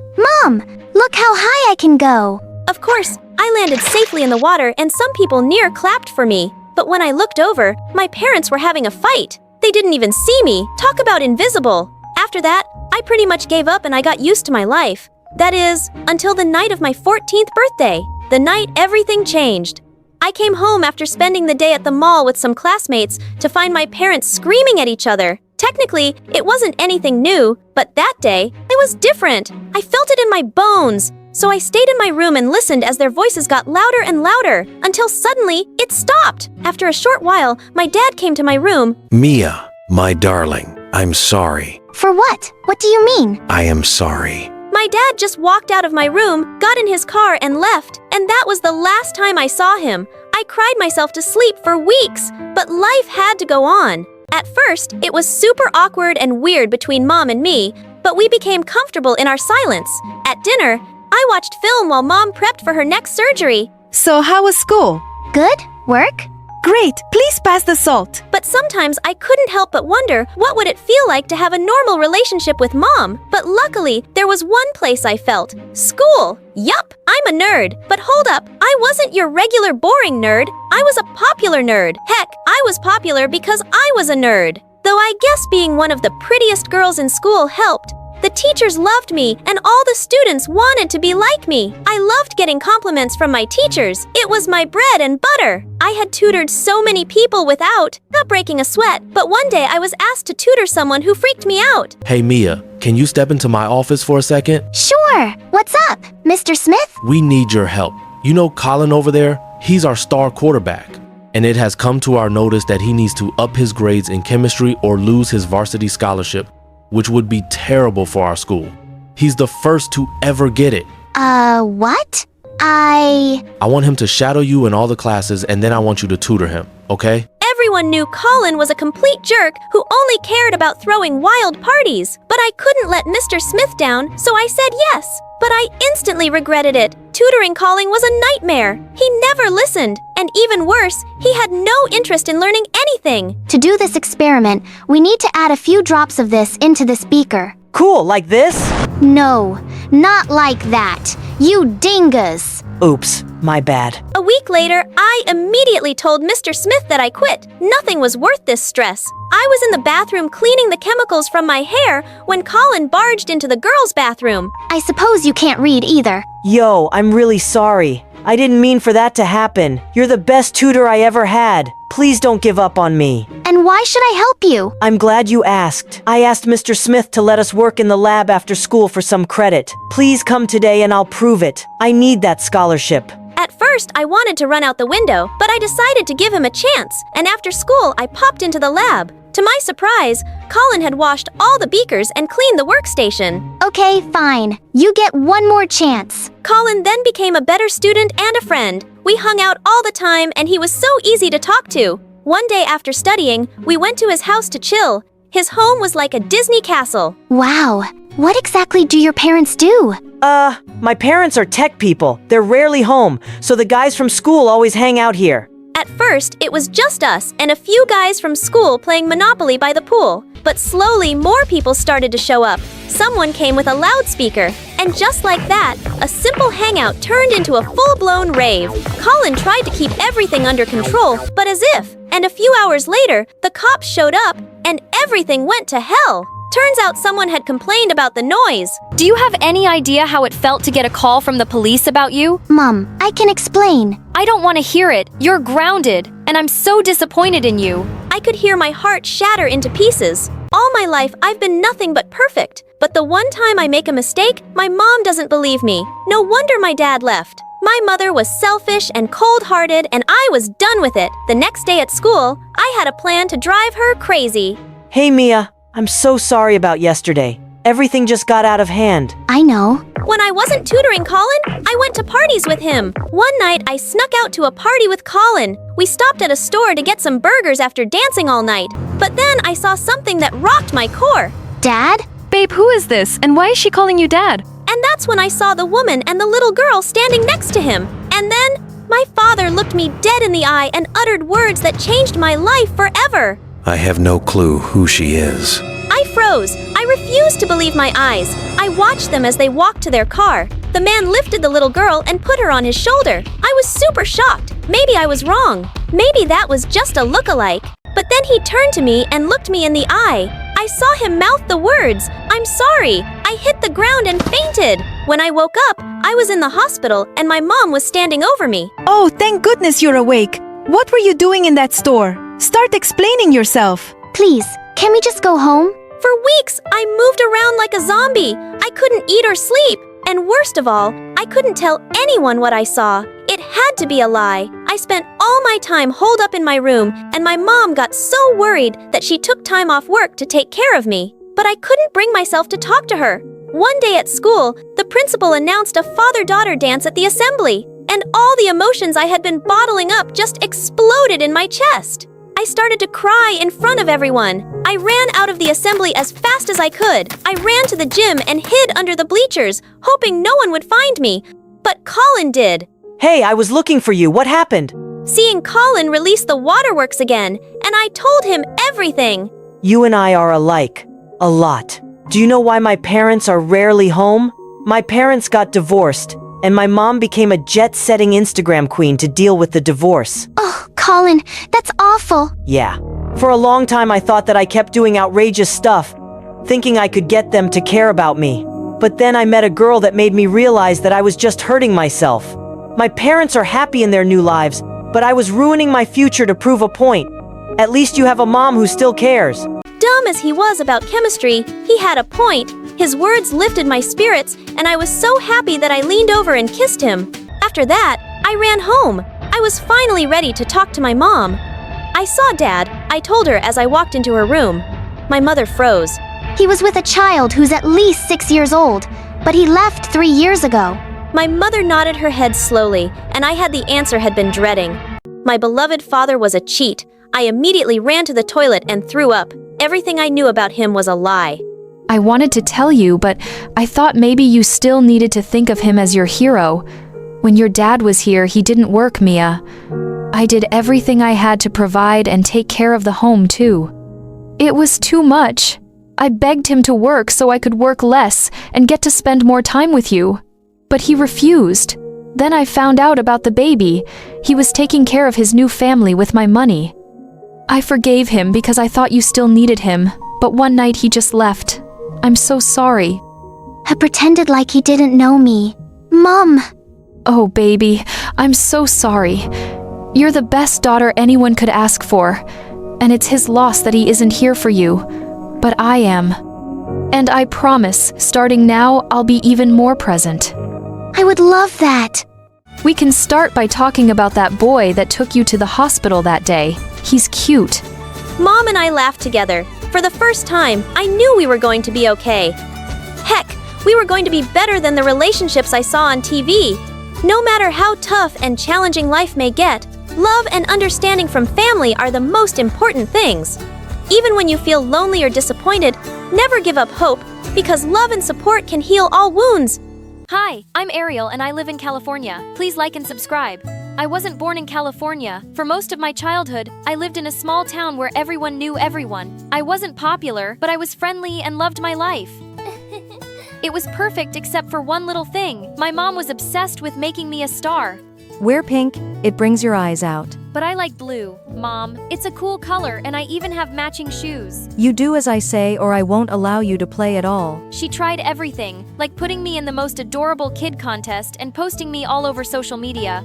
Look how high I can go. Of course, I landed safely in the water and some people near clapped for me. But when I looked over, my parents were having a fight. They didn't even see me. Talk about invisible. After that, I pretty much gave up and I got used to my life. That is, until the night of my 14th birthday. The night everything changed. I came home after spending the day at the mall with some classmates to find my parents screaming at each other. Technically, it wasn't anything new, but that day, it was different. I felt it in my bones. So I stayed in my room and listened as their voices got louder and louder, until suddenly, it stopped. After a short while, my dad came to my room. Mia, my darling, I'm sorry. For what? What do you mean? I am sorry. My dad just walked out of my room, got in his car, and left. And that was the last time I saw him. I cried myself to sleep for weeks, but life had to go on. At first, it was super awkward and weird between Mom and me, but we became comfortable in our silence. At dinner, I watched film while Mom prepped for her next surgery. So how was school? Good? Work? Great, please pass the salt. But sometimes I couldn't help but wonder what would it feel like to have a normal relationship with Mom. But luckily, there was one place I felt. School. Yup, I'm a nerd. But hold up, I wasn't your regular boring nerd. I was a popular nerd. Heck, I was popular because I was a nerd. Though I guess being one of the prettiest girls in school helped. The teachers loved me, and all the students wanted to be like me. I loved getting compliments from my teachers. It was my bread and butter. I had tutored so many people without not breaking a sweat, but one day I was asked to tutor someone who freaked me out. Hey Mia, can you step into my office for a second? Sure. What's up, Mr. Smith? We need your help. You know Colin over there? He's our star quarterback. And it has come to our notice that he needs to up his grades in chemistry or lose his varsity scholarship, which would be terrible for our school. He's the first to ever get it. What? I want him to shadow you in all the classes, and then I want you to tutor him, okay? Everyone knew Colin was a complete jerk who only cared about throwing wild parties. But I couldn't let Mr. Smith down, so I said yes. But I instantly regretted it. Tutoring Colin was a nightmare. He never listened. And even worse, he had no interest in learning anything. To do this experiment, we need to add a few drops of this into this beaker. Cool, like this? No, not like that. You dingus. Oops, my bad. A week later, I immediately told Mr. Smith that I quit. Nothing was worth this stress. I was in the bathroom cleaning the chemicals from my hair when Colin barged into the girls' bathroom. I suppose you can't read either. Yo, I'm really sorry. I didn't mean for that to happen. You're the best tutor I ever had. Please don't give up on me. And why should I help you? I'm glad you asked. I asked Mr. Smith to let us work in the lab after school for some credit. Please come today and I'll prove it. I need that scholarship. At first, I wanted to run out the window, but I decided to give him a chance. And after school, I popped into the lab. To my surprise, Colin had washed all the beakers and cleaned the workstation. Okay, fine. You get one more chance. Colin then became a better student and a friend. We hung out all the time and he was so easy to talk to. One day after studying, we went to his house to chill. His home was like a Disney castle. Wow. What exactly do your parents do? My parents are tech people. They're rarely home, so the guys from school always hang out here. At first, it was just us and a few guys from school playing Monopoly by the pool. But slowly, more people started to show up. Someone came with a loudspeaker, and just like that, a simple hangout turned into a full-blown rave. Colin tried to keep everything under control, but as if. And a few hours later, the cops showed up, and everything went to hell. Turns out someone had complained about the noise. Do you have any idea how it felt to get a call from the police about you? Mom, I can explain. I don't want to hear it. You're grounded, and I'm so disappointed in you. I could hear my heart shatter into pieces. All my life, I've been nothing but perfect. But the one time I make a mistake, my mom doesn't believe me. No wonder my dad left. My mother was selfish and cold-hearted, and I was done with it. The next day at school, I had a plan to drive her crazy. Hey, Mia. I'm so sorry about yesterday. Everything just got out of hand. I know. When I wasn't tutoring Colin, I went to parties with him. One night, I snuck out to a party with Colin. We stopped at a store to get some burgers after dancing all night. But then I saw something that rocked my core. Dad? Babe, who is this? And why is she calling you Dad? And that's when I saw the woman and the little girl standing next to him. And then, my father looked me dead in the eye and uttered words that changed my life forever. I have no clue who she is. I froze. I refused to believe my eyes. I watched them as they walked to their car. The man lifted the little girl and put her on his shoulder. I was super shocked. Maybe I was wrong. Maybe that was just a look-alike. But then he turned to me and looked me in the eye. I saw him mouth the words, "I'm sorry." I hit the ground and fainted. When I woke up, I was in the hospital and my mom was standing over me. Oh, thank goodness you're awake. What were you doing in that store? Start explaining yourself. Please, can we just go home? For weeks, I moved around like a zombie. I couldn't eat or sleep. And worst of all, I couldn't tell anyone what I saw. It had to be a lie. I spent all my time holed up in my room, and my mom got so worried that she took time off work to take care of me. But I couldn't bring myself to talk to her. One day at school, the principal announced a father-daughter dance at the assembly, and all the emotions I had been bottling up just exploded in my chest. I started to cry in front of everyone. I ran out of the assembly as fast as I could. I ran to the gym and hid under the bleachers, hoping no one would find me. But Colin did. Hey, I was looking for you. What happened? Seeing Colin release the waterworks again, and I told him everything. You and I are alike. A lot. Do you know why my parents are rarely home? My parents got divorced, and my mom became a jet-setting Instagram queen to deal with the divorce. Oh, Colin, that's awful. Yeah. For a long time I thought that I kept doing outrageous stuff, thinking I could get them to care about me. But then I met a girl that made me realize that I was just hurting myself. My parents are happy in their new lives, but I was ruining my future to prove a point. At least you have a mom who still cares. Dumb as he was about chemistry, he had a point. His words lifted my spirits, and I was so happy that I leaned over and kissed him. After that, I ran home. I was finally ready to talk to my mom. I saw Dad, I told her as I walked into her room. My mother froze. He was with a child who's at least 6 years old, but he left 3 years ago. My mother nodded her head slowly, and I had the answer had been dreading. My beloved father was a cheat. I immediately ran to the toilet and threw up. Everything I knew about him was a lie. I wanted to tell you, but I thought maybe you still needed to think of him as your hero. When your dad was here, he didn't work, Mia. I did everything I had to provide and take care of the home, too. It was too much. I begged him to work so I could work less and get to spend more time with you. But he refused. Then I found out about the baby. He was taking care of his new family with my money. I forgave him because I thought you still needed him, but one night he just left. I'm so sorry. I pretended like he didn't know me. Mom! Oh, baby, I'm so sorry. You're the best daughter anyone could ask for, and it's his loss that he isn't here for you, but I am. And I promise, starting now, I'll be even more present. I would love that. We can start by talking about that boy that took you to the hospital that day. He's cute. Mom and I laughed together. For the first time, I knew we were going to be okay. Heck, we were going to be better than the relationships I saw on TV. No matter how tough and challenging life may get, love and understanding from family are the most important things. Even when you feel lonely or disappointed, never give up hope, because love and support can heal all wounds. Hi, I'm Ariel and I live in California. Please like and subscribe. I wasn't born in California. For most of my childhood, I lived in a small town where everyone knew everyone. I wasn't popular, but I was friendly and loved my life. It was perfect except for one little thing. My mom was obsessed with making me a star. Wear pink, it brings your eyes out. But I like blue, Mom. It's a cool color and I even have matching shoes. You do as I say or I won't allow you to play at all. She tried everything, like putting me in the most adorable kid contest and posting me all over social media.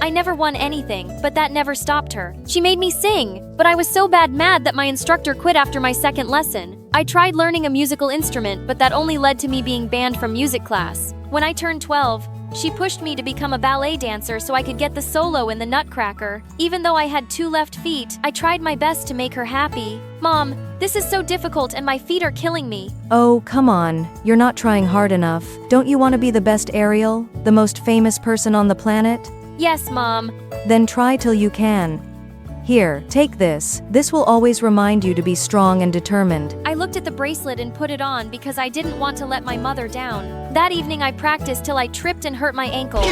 I never won anything, but that never stopped her. She made me sing, but I was so mad that my instructor quit after my second lesson. I tried learning a musical instrument, but that only led to me being banned from music class. When I turned 12, she pushed me to become a ballet dancer so I could get the solo in the Nutcracker. Even though I had 2 left feet, I tried my best to make her happy. Mom, this is so difficult and my feet are killing me. Oh, come on. You're not trying hard enough. Don't you want to be the best Ariel? The most famous person on the planet? Yes, Mom. Then try till you can. Here, take this. This will always remind you to be strong and determined. I looked at the bracelet and put it on because I didn't want to let my mother down. That evening I practiced till I tripped and hurt my ankle.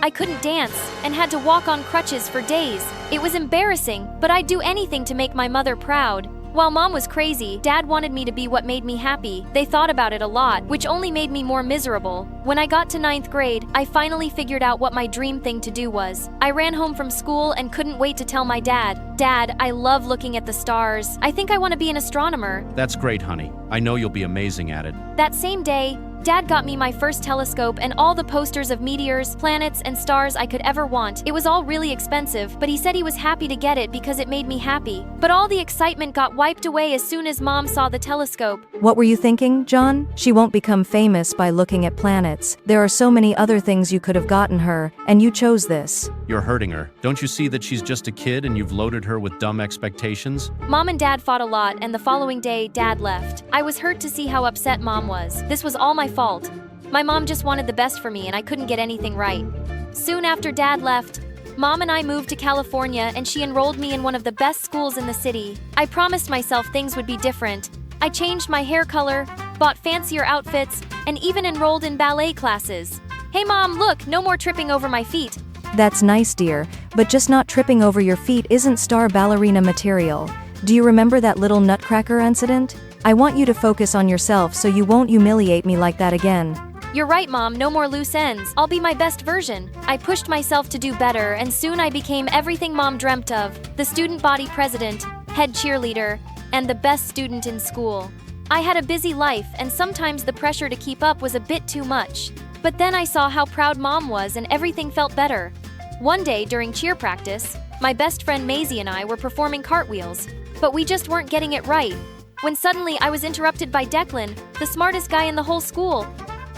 I couldn't dance and had to walk on crutches for days. It was embarrassing, but I'd do anything to make my mother proud. While Mom was crazy, Dad wanted me to be what made me happy. They thought about it a lot, which only made me more miserable. When I got to 9th grade, I finally figured out what my dream thing to do was. I ran home from school and couldn't wait to tell my dad, "Dad, I love looking at the stars. I think I want to be an astronomer." That's great, honey. I know you'll be amazing at it. That same day, Dad got me my first telescope and all the posters of meteors, planets, and stars I could ever want. It was all really expensive, but he said he was happy to get it because it made me happy. But all the excitement got wiped away as soon as Mom saw the telescope. What were you thinking, John? She won't become famous by looking at planets. There are so many other things you could have gotten her, and you chose this. You're hurting her. Don't you see that she's just a kid and you've loaded her with dumb expectations? Mom and Dad fought a lot, and the following day, Dad left. I was hurt to see how upset Mom was. This was all my fault. My mom just wanted the best for me and I couldn't get anything right. Soon after Dad left, Mom and I moved to California and she enrolled me in one of the best schools in the city. I promised myself things would be different. I changed my hair color, bought fancier outfits, and even enrolled in ballet classes. Hey Mom, look, no more tripping over my feet. That's nice, dear, but just not tripping over your feet isn't star ballerina material. Do you remember that little Nutcracker incident? I want you to focus on yourself so you won't humiliate me like that again. You're right, Mom, no more loose ends. I'll be my best version. I pushed myself to do better, and soon I became everything Mom dreamt of: the student body president, head cheerleader, and the best student in school. I had a busy life, and sometimes the pressure to keep up was a bit too much. But then I saw how proud Mom was, and everything felt better. One day during cheer practice, my best friend Maisie and I were performing cartwheels, but we just weren't getting it right. When suddenly I was interrupted by Declan, the smartest guy in the whole school.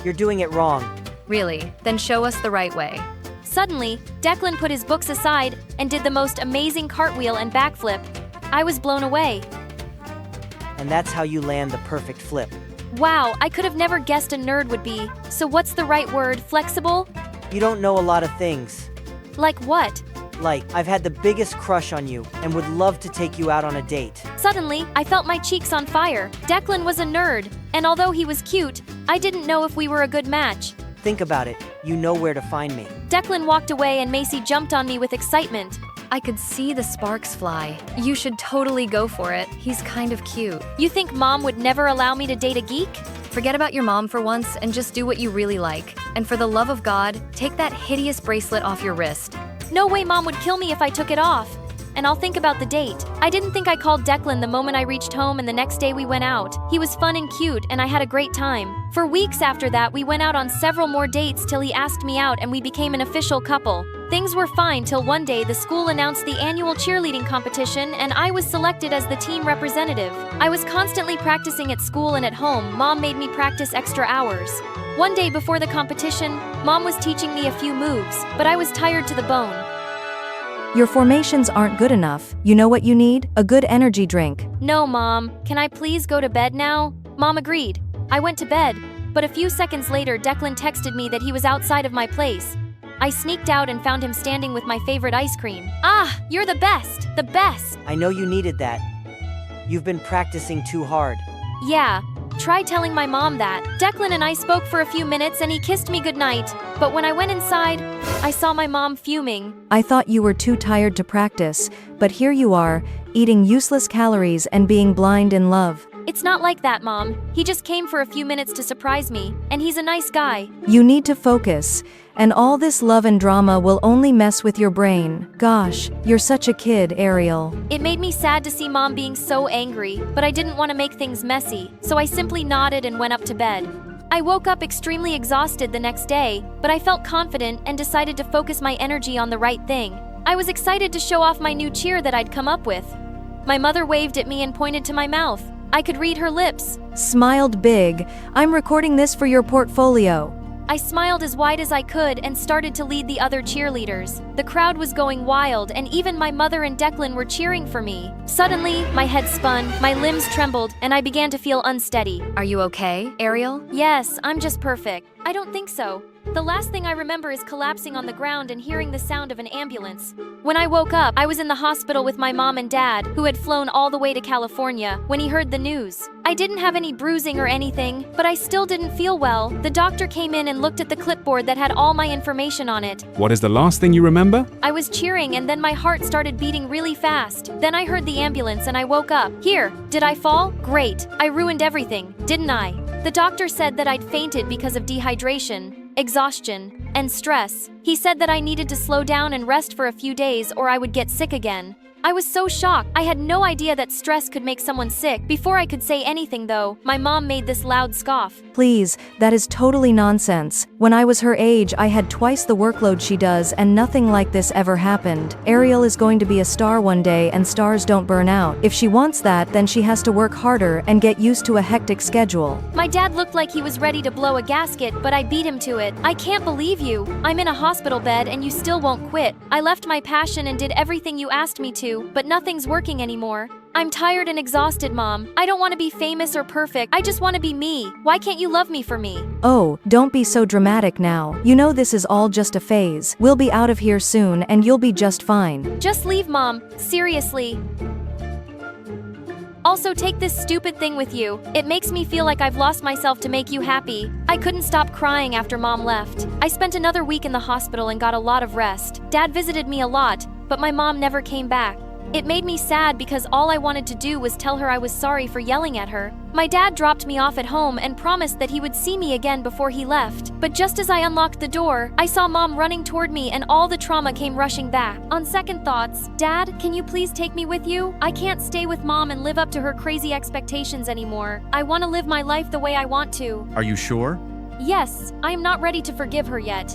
You're doing it wrong. Really? Then show us the right way. Suddenly, Declan put his books aside and did the most amazing cartwheel and backflip. I was blown away. And that's how you land the perfect flip. Wow, I could have never guessed a nerd would be. So what's the right word? Flexible? You don't know a lot of things. Like what? Like, I've had the biggest crush on you and would love to take you out on a date. Suddenly, I felt my cheeks on fire. Declan was a nerd, and although he was cute, I didn't know if we were a good match. Think about it. You know where to find me. Declan walked away and Macy jumped on me with excitement. I could see the sparks fly. You should totally go for it. He's kind of cute. You think Mom would never allow me to date a geek? Forget about your mom for once and just do what you really like. And for the love of God, take that hideous bracelet off your wrist. No way Mom would kill me if I took it off. And I'll think about the date. I didn't think I called Declan the moment I reached home, and the next day we went out. He was fun and cute, and I had a great time. For weeks after that, we went out on several more dates till he asked me out and we became an official couple. Things were fine till one day the school announced the annual cheerleading competition and I was selected as the team representative. I was constantly practicing at school and at home. Mom made me practice extra hours. One day before the competition, Mom was teaching me a few moves, but I was tired to the bone. Your formations aren't good enough. You know what you need? A good energy drink. No, Mom. Can I please go to bed now? Mom agreed. I went to bed, but a few seconds later Declan texted me that he was outside of my place. I sneaked out and found him standing with my favorite ice cream. Ah, you're the best! The best! I know you needed that. You've been practicing too hard. Yeah, try telling my mom that. Declan and I spoke for a few minutes and he kissed me goodnight. But when I went inside, I saw my mom fuming. I thought you were too tired to practice, but here you are, eating useless calories and being blind in love. It's not like that, Mom. He just came for a few minutes to surprise me, and he's a nice guy. You need to focus, and all this love and drama will only mess with your brain. Gosh, you're such a kid, Ariel. It made me sad to see Mom being so angry, but I didn't want to make things messy, so I simply nodded and went up to bed. I woke up extremely exhausted the next day, but I felt confident and decided to focus my energy on the right thing. I was excited to show off my new cheer that I'd come up with. My mother waved at me and pointed to my mouth. I could read her lips. Smiled big. I'm recording this for your portfolio. I smiled as wide as I could and started to lead the other cheerleaders. The crowd was going wild, and even my mother and Declan were cheering for me. Suddenly, my head spun, my limbs trembled, and I began to feel unsteady. Are you okay, Ariel? Yes, I'm just perfect. I don't think so. The last thing I remember is collapsing on the ground and hearing the sound of an ambulance. When I woke up, I was in the hospital with my mom and dad, who had flown all the way to California, when he heard the news. I didn't have any bruising or anything, but I still didn't feel well. The doctor came in and looked at the clipboard that had all my information on it. What is the last thing you remember? I was cheering and then my heart started beating really fast. Then I heard the ambulance and I woke up. Here, did I fall? Great. I ruined everything, didn't I? The doctor said that I'd fainted because of dehydration, exhaustion, and stress. He said that I needed to slow down and rest for a few days or I would get sick again. I was so shocked. I had no idea that stress could make someone sick. Before I could say anything though, my mom made this loud scoff. Please, that is totally nonsense. When I was her age, I had twice the workload she does and nothing like this ever happened. Ariel is going to be a star one day and stars don't burn out. If she wants that, then she has to work harder and get used to a hectic schedule. My dad looked like he was ready to blow a gasket, but I beat him to it. I can't believe you. I'm in a hospital bed and you still won't quit. I left my passion and did everything you asked me to, but nothing's working anymore. I'm tired and exhausted, Mom. I don't want to be famous or perfect. I just want to be me. Why can't you love me for me? Oh, don't be so dramatic now. You know this is all just a phase. We'll be out of here soon and you'll be just fine. Just leave, Mom. Seriously. Also, take this stupid thing with you. It makes me feel like I've lost myself to make you happy. I couldn't stop crying after Mom left. I spent another week in the hospital and got a lot of rest. Dad visited me a lot, but my mom never came back. It made me sad because all I wanted to do was tell her I was sorry for yelling at her. My dad dropped me off at home and promised that he would see me again before he left. But just as I unlocked the door, I saw Mom running toward me and all the trauma came rushing back. On second thoughts, Dad, can you please take me with you? I can't stay with Mom and live up to her crazy expectations anymore. I want to live my life the way I want to. Are you sure? Yes, I am not ready to forgive her yet.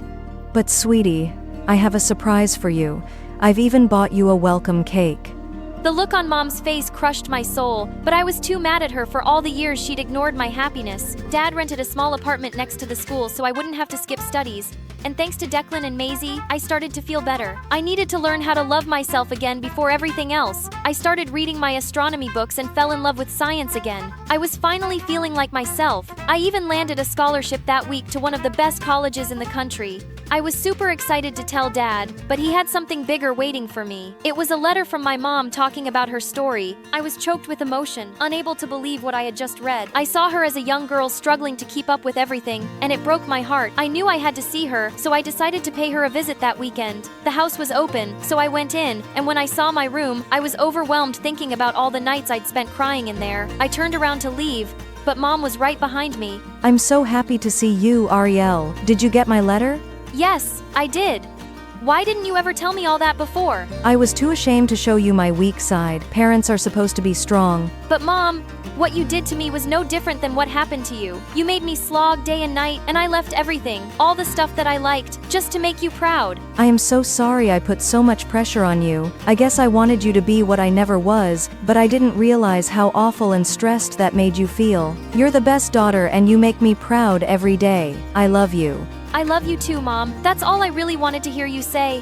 But sweetie, I have a surprise for you. I've even bought you a welcome cake. The look on Mom's face crushed my soul, but I was too mad at her for all the years she'd ignored my happiness. Dad rented a small apartment next to the school so I wouldn't have to skip studies. And thanks to Declan and Maisie, I started to feel better. I needed to learn how to love myself again before everything else. I started reading my astronomy books and fell in love with science again. I was finally feeling like myself. I even landed a scholarship that week to one of the best colleges in the country. I was super excited to tell Dad, but he had something bigger waiting for me. It was a letter from my mom talking about her story. I was choked with emotion, unable to believe what I had just read. I saw her as a young girl struggling to keep up with everything, and it broke my heart. I knew I had to see her, so I decided to pay her a visit that weekend. The house was open, so I went in, and when I saw my room, I was overwhelmed thinking about all the nights I'd spent crying in there. I turned around to leave, but Mom was right behind me. I'm so happy to see you, Ariel. Did you get my letter? Yes, I did. Why didn't you ever tell me all that before? I was too ashamed to show you my weak side. Parents are supposed to be strong. But Mom, what you did to me was no different than what happened to you. You made me slog day and night, and I left everything, all the stuff that I liked, just to make you proud. I am so sorry I put so much pressure on you. I guess I wanted you to be what I never was, but I didn't realize how awful and stressed that made you feel. You're the best daughter and you make me proud every day. I love you. I love you too, Mom. That's all I really wanted to hear you say.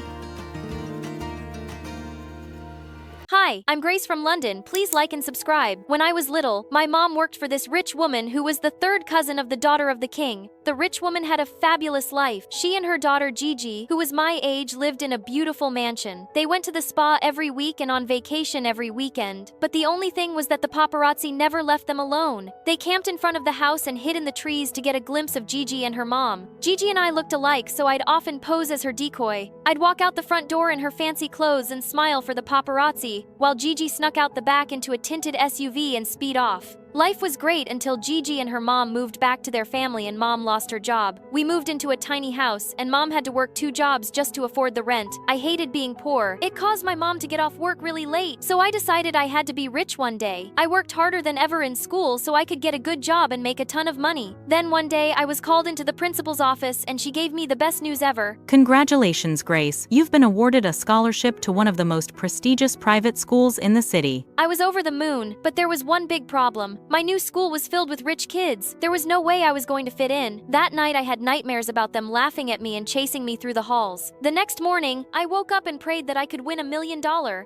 Hi, I'm Grace from London. Please like and subscribe. When I was little, my mom worked for this rich woman who was the third cousin of the daughter of the king. The the rich woman had a fabulous life. She and her daughter Gigi, who was my age, lived in a beautiful mansion. They went to the spa every week and on vacation every weekend. But the only thing was that the paparazzi never left them alone. They camped in front of the house and hid in the trees to get a glimpse of Gigi and her mom. Gigi and I looked alike, so I'd often pose as her decoy. I'd walk out the front door in her fancy clothes and smile for the paparazzi, while Gigi snuck out the back into a tinted SUV and speed off. Life was great until Gigi and her mom moved back to their family and mom lost her job. We moved into a tiny house and mom had to work 2 jobs just to afford the rent. I hated being poor. It caused my mom to get off work really late, so I decided I had to be rich one day. I worked harder than ever in school so I could get a good job and make a ton of money. Then one day I was called into the principal's office and she gave me the best news ever. Congratulations, Grace. You've been awarded a scholarship to one of the most prestigious private schools in the city. I was over the moon, but there was one big problem. My new school was filled with rich kids. There was no way I was going to fit in. That night I had nightmares about them laughing at me and chasing me through the halls. The next morning, I woke up and prayed that I could win $1 million.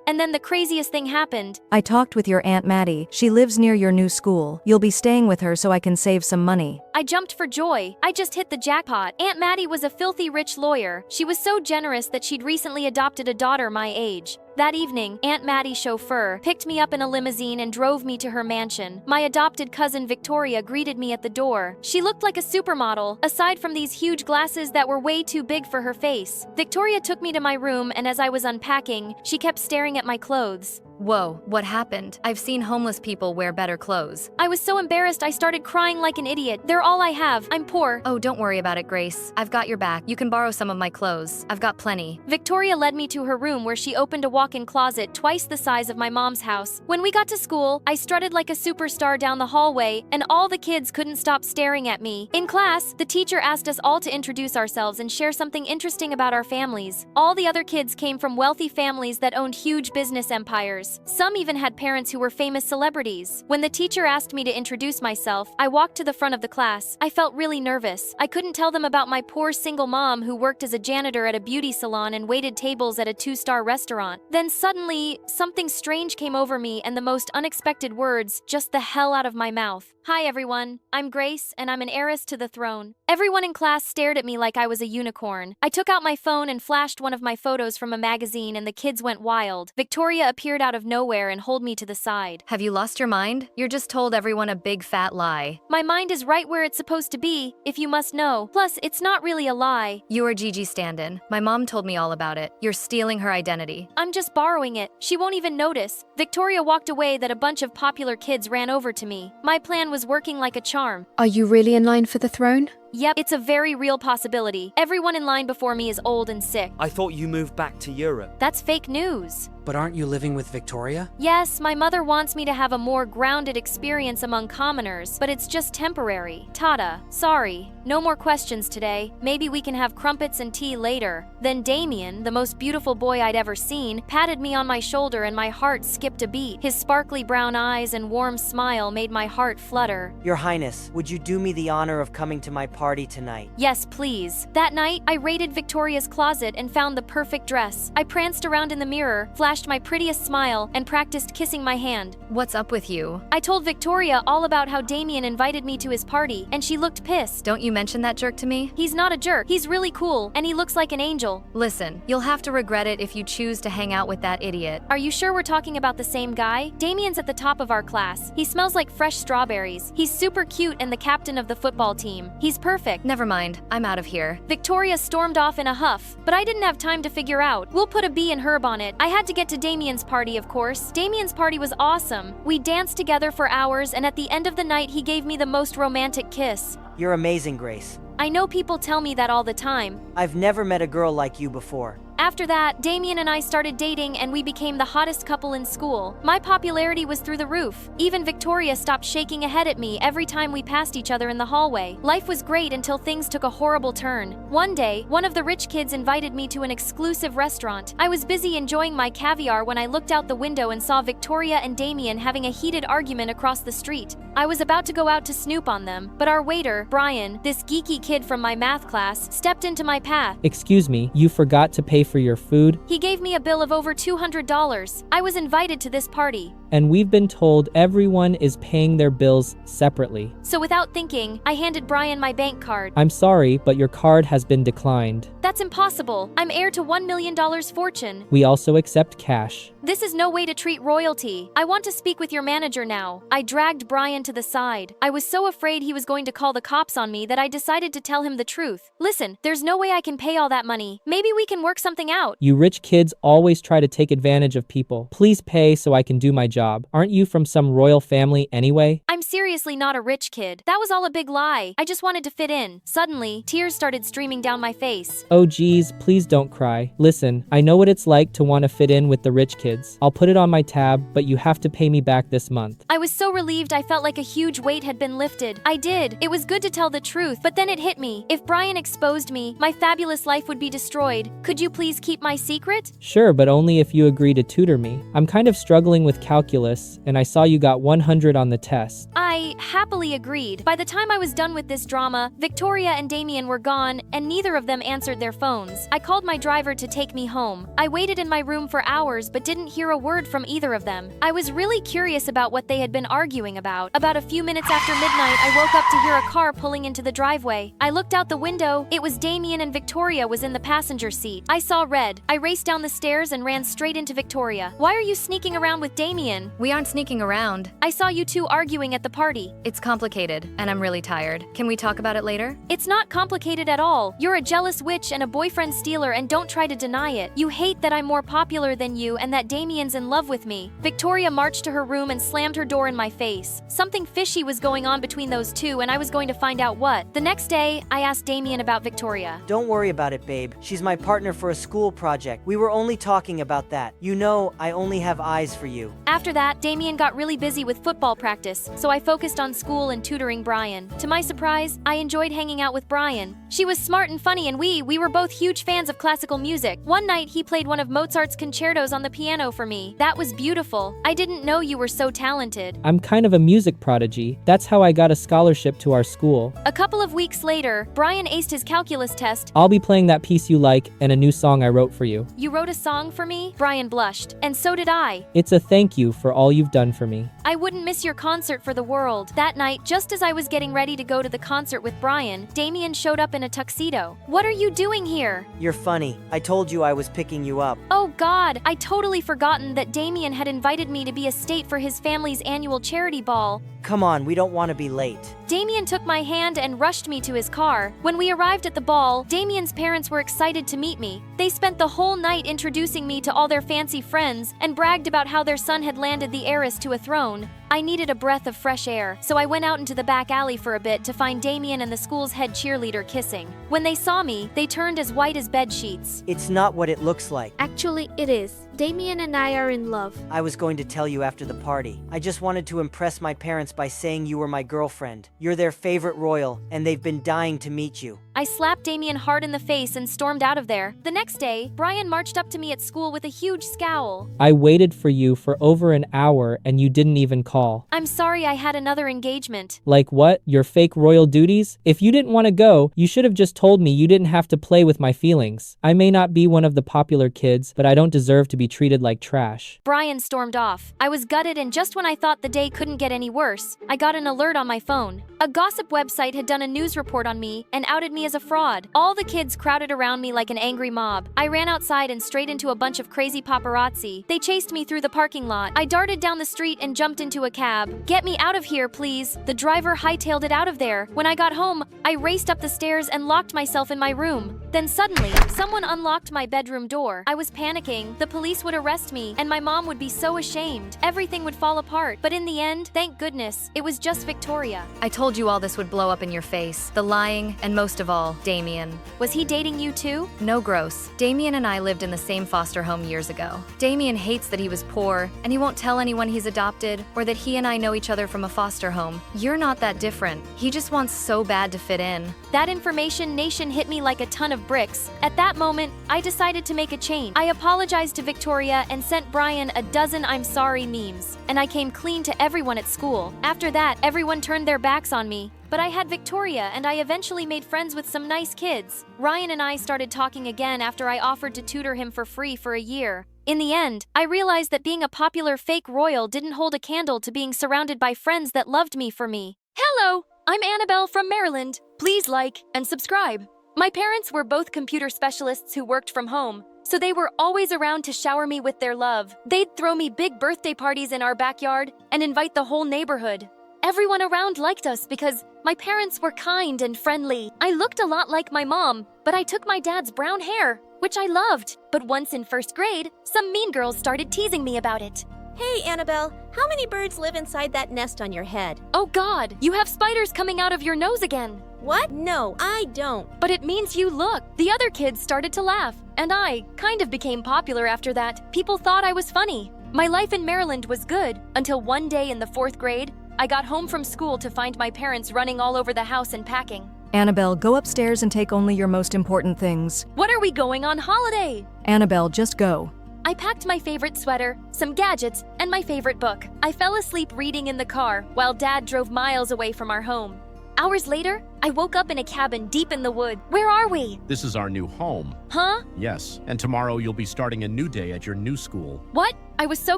And then the craziest thing happened. I talked with your Aunt Maddie. She lives near your new school. You'll be staying with her so I can save some money. I jumped for joy. I just hit the jackpot. Aunt Maddie was a filthy rich lawyer. She was so generous that she'd recently adopted a daughter my age. That evening, Aunt Maddie's chauffeur picked me up in a limousine and drove me to her mansion. My adopted cousin Victoria greeted me at the door. She looked like a supermodel, aside from these huge glasses that were way too big for her face. Victoria took me to my room, and as I was unpacking, she kept staring at my clothes. Whoa, what happened? I've seen homeless people wear better clothes. I was so embarrassed I started crying like an idiot. They're all I have. I'm poor. Oh, don't worry about it, Grace. I've got your back. You can borrow some of my clothes. I've got plenty. Victoria led me to her room where she opened a walk-in closet twice the size of my mom's house. When we got to school, I strutted like a superstar down the hallway, and all the kids couldn't stop staring at me. In class, the teacher asked us all to introduce ourselves and share something interesting about our families. All the other kids came from wealthy families that owned huge business empires. Some even had parents who were famous celebrities. When the teacher asked me to introduce myself, I walked to the front of the class. I felt really nervous. I couldn't tell them about my poor single mom who worked as a janitor at a beauty salon and waited tables at a 2-star restaurant. Then suddenly, something strange came over me and the most unexpected words just the hell out of my mouth. Hi everyone, I'm Grace and I'm an heiress to the throne. Everyone in class stared at me like I was a unicorn. I took out my phone and flashed one of my photos from a magazine and the kids went wild. Victoria appeared out of nowhere and pulled me to the side. Have you lost your mind? You're just told everyone a big fat lie. My mind is right where it's supposed to be, if you must know. Plus, it's not really a lie. You are Gigi stand-in. My mom told me all about it. You're stealing her identity. I'm just borrowing it. She won't even notice. Victoria walked away that a bunch of popular kids ran over to me. My plan was working like a charm. Are you really in line for the throne? Yep, it's a very real possibility. Everyone in line before me is old and sick. I thought you moved back to Europe. That's fake news. But aren't you living with Victoria? Yes, my mother wants me to have a more grounded experience among commoners, but it's just temporary. Tata, sorry. No more questions today. Maybe we can have crumpets and tea later. Then Damien, the most beautiful boy I'd ever seen, patted me on my shoulder and my heart skipped a beat. His sparkly brown eyes and warm smile made my heart flutter. Your Highness, would you do me the honor of coming to my party tonight? Yes, please. That night, I raided Victoria's closet and found the perfect dress. I pranced around in the mirror, flashed my prettiest smile, and practiced kissing my hand. What's up with you? I told Victoria all about how Damien invited me to his party, and she looked pissed. Don't you mention that jerk to me? He's not a jerk. He's really cool, and he looks like an angel. Listen, you'll have to regret it if you choose to hang out with that idiot. Are you sure we're talking about the same guy? Damien's at the top of our class. He smells like fresh strawberries. He's super cute and the captain of the football team. He's perfect. Never mind. I'm out of here. Victoria stormed off in a huff, but I didn't have time to figure out. We'll put a bee in her bonnet. I had to get to Damien's party, of course. Damien's party was awesome. We danced together for hours, and at the end of the night, he gave me the most romantic kiss. You're amazing, Grace. I know people tell me that all the time. I've never met a girl like you before. After that, Damien and I started dating and we became the hottest couple in school. My popularity was through the roof. Even Victoria stopped shaking a head at me every time we passed each other in the hallway. Life was great until things took a horrible turn. One day, one of the rich kids invited me to an exclusive restaurant. I was busy enjoying my caviar when I looked out the window and saw Victoria and Damien having a heated argument across the street. I was about to go out to snoop on them, but our waiter, Brian, this geeky kid from my math class, stepped into my path. Excuse me, you forgot to pay for your food? He gave me a bill of over $200. I was invited to this party. and we've been told everyone is paying their bills separately. So without thinking, I handed Brian my bank card. I'm sorry, but your card has been declined. That's impossible. I'm heir to $1 million fortune. We also accept cash. This is no way to treat royalty. I want to speak with your manager now. I dragged Brian to the side. I was so afraid he was going to call the cops on me that I decided to tell him the truth. Listen, there's no way I can pay all that money. Maybe we can work something out. You rich kids always try to take advantage of people. Please pay so I can do my job. Aren't you from some royal family anyway? I'm seriously not a rich kid. That was all a big lie. I just wanted to fit in. Suddenly, tears started streaming down my face. Oh geez, please don't cry. Listen, I know what it's like to want to fit in with the rich kids. I'll put it on my tab, but you have to pay me back this month. I was so relieved I felt like a huge weight had been lifted. I did. It was good to tell the truth, but then it hit me. If Brian exposed me, my fabulous life would be destroyed. Could you please keep my secret? Sure, but only if you agree to tutor me. I'm kind of struggling with calculus, and I saw you got 100 on the test. I happily agreed. By the time I was done with this drama, Victoria and Damien were gone, and neither of them answered their phones. I called my driver to take me home. I waited in my room for hours, but didn't hear a word from either of them. I was really curious about what they had been arguing about. About a few minutes after midnight, I woke up to hear a car pulling into the driveway. I looked out the window. It was Damien, and Victoria was in the passenger seat. I saw red. I raced down the stairs and ran straight into Victoria. Why are you sneaking around with Damien? We aren't sneaking around. I saw you two arguing at the party. It's complicated, and I'm really tired. Can we talk about it later? It's not complicated at all. You're a jealous witch and a boyfriend stealer, and don't try to deny it. You hate that I'm more popular than you and that Damien's in love with me. Victoria marched to her room and slammed her door in my face. Something fishy was going on between those two, and I was going to find out what. The next day, I asked Damien about Victoria. Don't worry about it, babe. She's my partner for a school project. We were only talking about that. You know, I only have eyes for you. After that, Damien got really busy with football practice, so I focused on school and tutoring Brian. To my surprise, I enjoyed hanging out with Brian. She was smart and funny, and we were both huge fans of classical music. One night, he played one of Mozart's concertos on the piano for me. That was beautiful. I didn't know you were so talented. I'm kind of a music prodigy. That's how I got a scholarship to our school. A couple of weeks later, Brian aced his calculus test. I'll be playing that piece you like and a new song I wrote for you. You wrote a song for me? Brian blushed. And so did I. It's a thank you for all you've done for me. I wouldn't miss your concert for the world. That night, just as I was getting ready to go to the concert with Brian, Damien showed up in a tuxedo. What are you doing here? You're funny. I told you I was picking you up. Oh God, I totally forgotten that Damien had invited me to be a state for his family's annual charity ball. Come on, we don't want to be late. Damien took my hand and rushed me to his car. When we arrived at the ball, Damien's parents were excited to meet me. They spent the whole night introducing me to all their fancy friends and bragged about how their son had landed the heiress to a throne. I needed a breath of fresh air, so I went out into the back alley for a bit to find Damien and the school's head cheerleader kissing. When they saw me, they turned as white as bed sheets. It's not what it looks like. Actually, it is. Damien and I are in love. I was going to tell you after the party. I just wanted to impress my parents by saying you were my girlfriend. You're their favorite royal, and they've been dying to meet you. I slapped Damien hard in the face and stormed out of there. The next day, Brian marched up to me at school with a huge scowl. I waited for you for over an hour and you didn't even call. I'm sorry, I had another engagement. Like what? Your fake royal duties? If you didn't want to go, you should have just told me. You didn't have to play with my feelings. I may not be one of the popular kids, but I don't deserve to be treated like trash. Brian stormed off. I was gutted, and just when I thought the day couldn't get any worse, I got an alert on my phone. A gossip website had done a news report on me and outed me as a fraud. All the kids crowded around me like an angry mob. I ran outside and straight into a bunch of crazy paparazzi. They chased me through the parking lot. I darted down the street and jumped into a cab. Get me out of here, please. The driver hightailed it out of there. When I got home, I raced up the stairs and locked myself in my room. Then suddenly, someone unlocked my bedroom door. I was panicking. The police would arrest me, and my mom would be so ashamed. Everything would fall apart. But in the end, thank goodness, it was just Victoria. I told you all this would blow up in your face. The lying, and most of all, Damien. Was he dating you too? No, gross. Damien and I lived in the same foster home years ago. Damien hates that he was poor, and he won't tell anyone he's adopted, or that he and I know each other from a foster home. You're not that different. He just wants so bad to fit in. That information nation hit me like a ton of bricks. At that moment, I decided to make a change. I apologized to Victoria and sent Brian a dozen I'm sorry memes. And I came clean to everyone at school. After that, everyone turned their backs on me. But I had Victoria, and I eventually made friends with some nice kids. Ryan and I started talking again after I offered to tutor him for free for a year. In the end, I realized that being a popular fake royal didn't hold a candle to being surrounded by friends that loved me for me. Hello, I'm Annabelle from Maryland. Please like and subscribe. My parents were both computer specialists who worked from home, so they were always around to shower me with their love. They'd throw me big birthday parties in our backyard and invite the whole neighborhood. Everyone around liked us because my parents were kind and friendly. I looked a lot like my mom, but I took my dad's brown hair, which I loved. But once in first grade, some mean girls started teasing me about it. Hey, Annabelle, how many birds live inside that nest on your head? Oh God, you have spiders coming out of your nose again. What? No, I don't. But it means you look. The other kids started to laugh, and I kind of became popular after that. People thought I was funny. My life in Maryland was good until one day in the 4th grade, I got home from school to find my parents running all over the house and packing. Annabelle, go upstairs and take only your most important things. What are we going on holiday? Annabelle, just go. I packed my favorite sweater, some gadgets, and my favorite book. I fell asleep reading in the car while Dad drove miles away from our home. Hours later, I woke up in a cabin deep in the wood. Where are we? This is our new home. Huh? Yes, and tomorrow you'll be starting a new day at your new school. What? I was so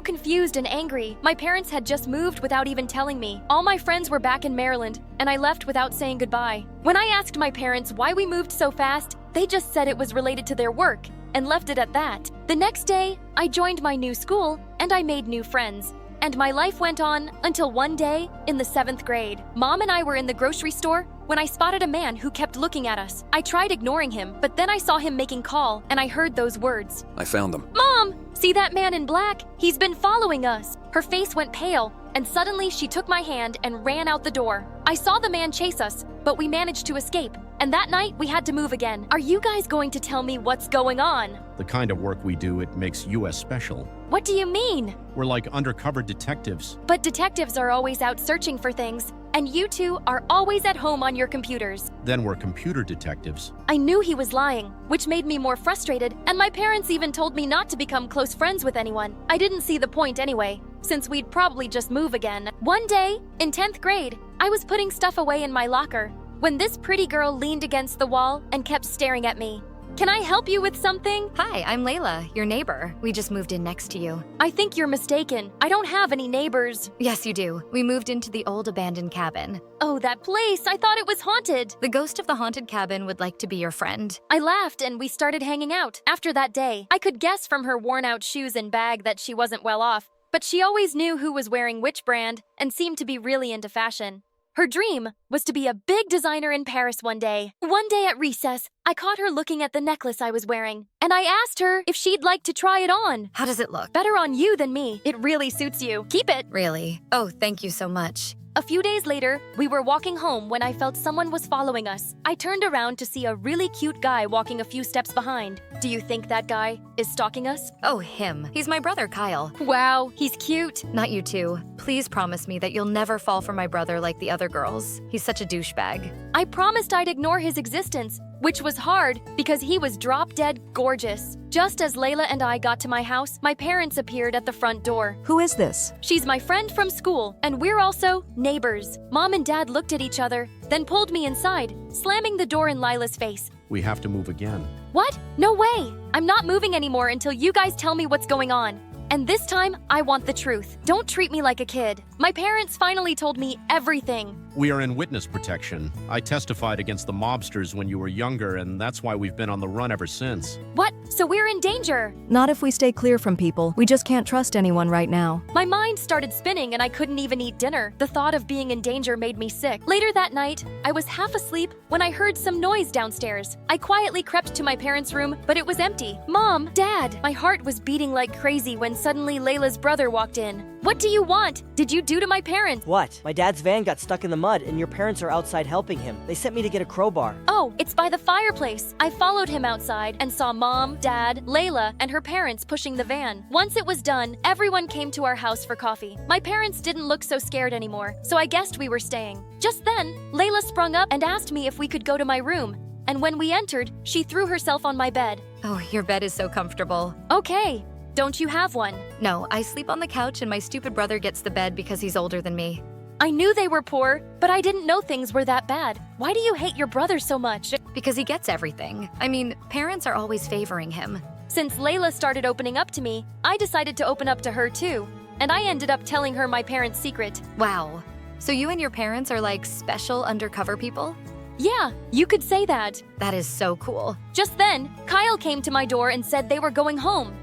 confused and angry. My parents had just moved without even telling me. All my friends were back in Maryland, and I left without saying goodbye. When I asked my parents why we moved so fast, they just said it was related to their work, and left it at that. The next day, I joined my new school, and I made new friends. And my life went on until one day in the 7th grade. Mom and I were in the grocery store when I spotted a man who kept looking at us. I tried ignoring him, but then I saw him making call, and I heard those words. I found them. Mom! See that man in black? He's been following us. Her face went pale, and suddenly she took my hand and ran out the door. I saw the man chase us, but we managed to escape. And that night, we had to move again. Are you guys going to tell me what's going on? The kind of work we do, it makes US special. What do you mean? We're like undercover detectives. But detectives are always out searching for things, and you two are always at home on your computers. Then we're computer detectives. I knew he was lying, which made me more frustrated, and my parents even told me not to become close friends with anyone. I didn't see the point anyway, since we'd probably just move again. One day, in 10th grade, I was putting stuff away in my locker when this pretty girl leaned against the wall and kept staring at me. Can I help you with something? Hi, I'm Layla, your neighbor. We just moved in next to you. I think you're mistaken. I don't have any neighbors. Yes, you do. We moved into the old abandoned cabin. Oh, that place! I thought it was haunted. The ghost of the haunted cabin would like to be your friend. I laughed and we started hanging out. After that day, I could guess from her worn-out shoes and bag that she wasn't well off, but she always knew who was wearing which brand and seemed to be really into fashion. Her dream was to be a big designer in Paris one day. One day at recess, I caught her looking at the necklace I was wearing, and I asked her if she'd like to try it on. How does it look? Better on you than me. It really suits you. Keep it. Really? Oh, thank you so much. A few days later, we were walking home when I felt someone was following us. I turned around to see a really cute guy walking a few steps behind. Do you think that guy is stalking us? Oh, him. He's my brother, Kyle. Wow, he's cute. Not you two. Please promise me that you'll never fall for my brother like the other girls. He's such a douchebag. I promised I'd ignore his existence, which was hard because he was drop-dead gorgeous. Just as Layla and I got to my house, my parents appeared at the front door. Who is this? She's my friend from school, and we're also neighbors. Mom and Dad looked at each other, then pulled me inside, slamming the door in Lila's face. We have to move again. What? No way! I'm not moving anymore until you guys tell me what's going on. And this time, I want the truth. Don't treat me like a kid. My parents finally told me everything. We are in witness protection. I testified against the mobsters when you were younger, and that's why we've been on the run ever since. What? So we're in danger? Not if we stay clear from people. We just can't trust anyone right now. My mind started spinning and I couldn't even eat dinner. The thought of being in danger made me sick. Later that night, I was half asleep when I heard some noise downstairs. I quietly crept to my parents' room, but it was empty. Mom, Dad! My heart was beating like crazy when suddenly Layla's brother walked in. What do you want? Did you do to my parents? What? My dad's van got stuck in the mud and your parents are outside helping him. They sent me to get a crowbar. Oh, it's by the fireplace. I followed him outside and saw Mom, Dad, Layla, and her parents pushing the van. Once it was done, everyone came to our house for coffee. My parents didn't look so scared anymore, so I guessed we were staying. Just then, Layla sprung up and asked me if we could go to my room. And when we entered, she threw herself on my bed. Oh, your bed is so comfortable. Okay. Don't you have one? No, I sleep on the couch and my stupid brother gets the bed because he's older than me. I knew they were poor, but I didn't know things were that bad. Why do you hate your brother so much? Because he gets everything. I mean, parents are always favoring him. Since Layla started opening up to me, I decided to open up to her too. And I ended up telling her my parents' secret. Wow. So you and your parents are like special undercover people? Yeah, you could say that. That is so cool. Just then, Kyle came to my door and said they were going home.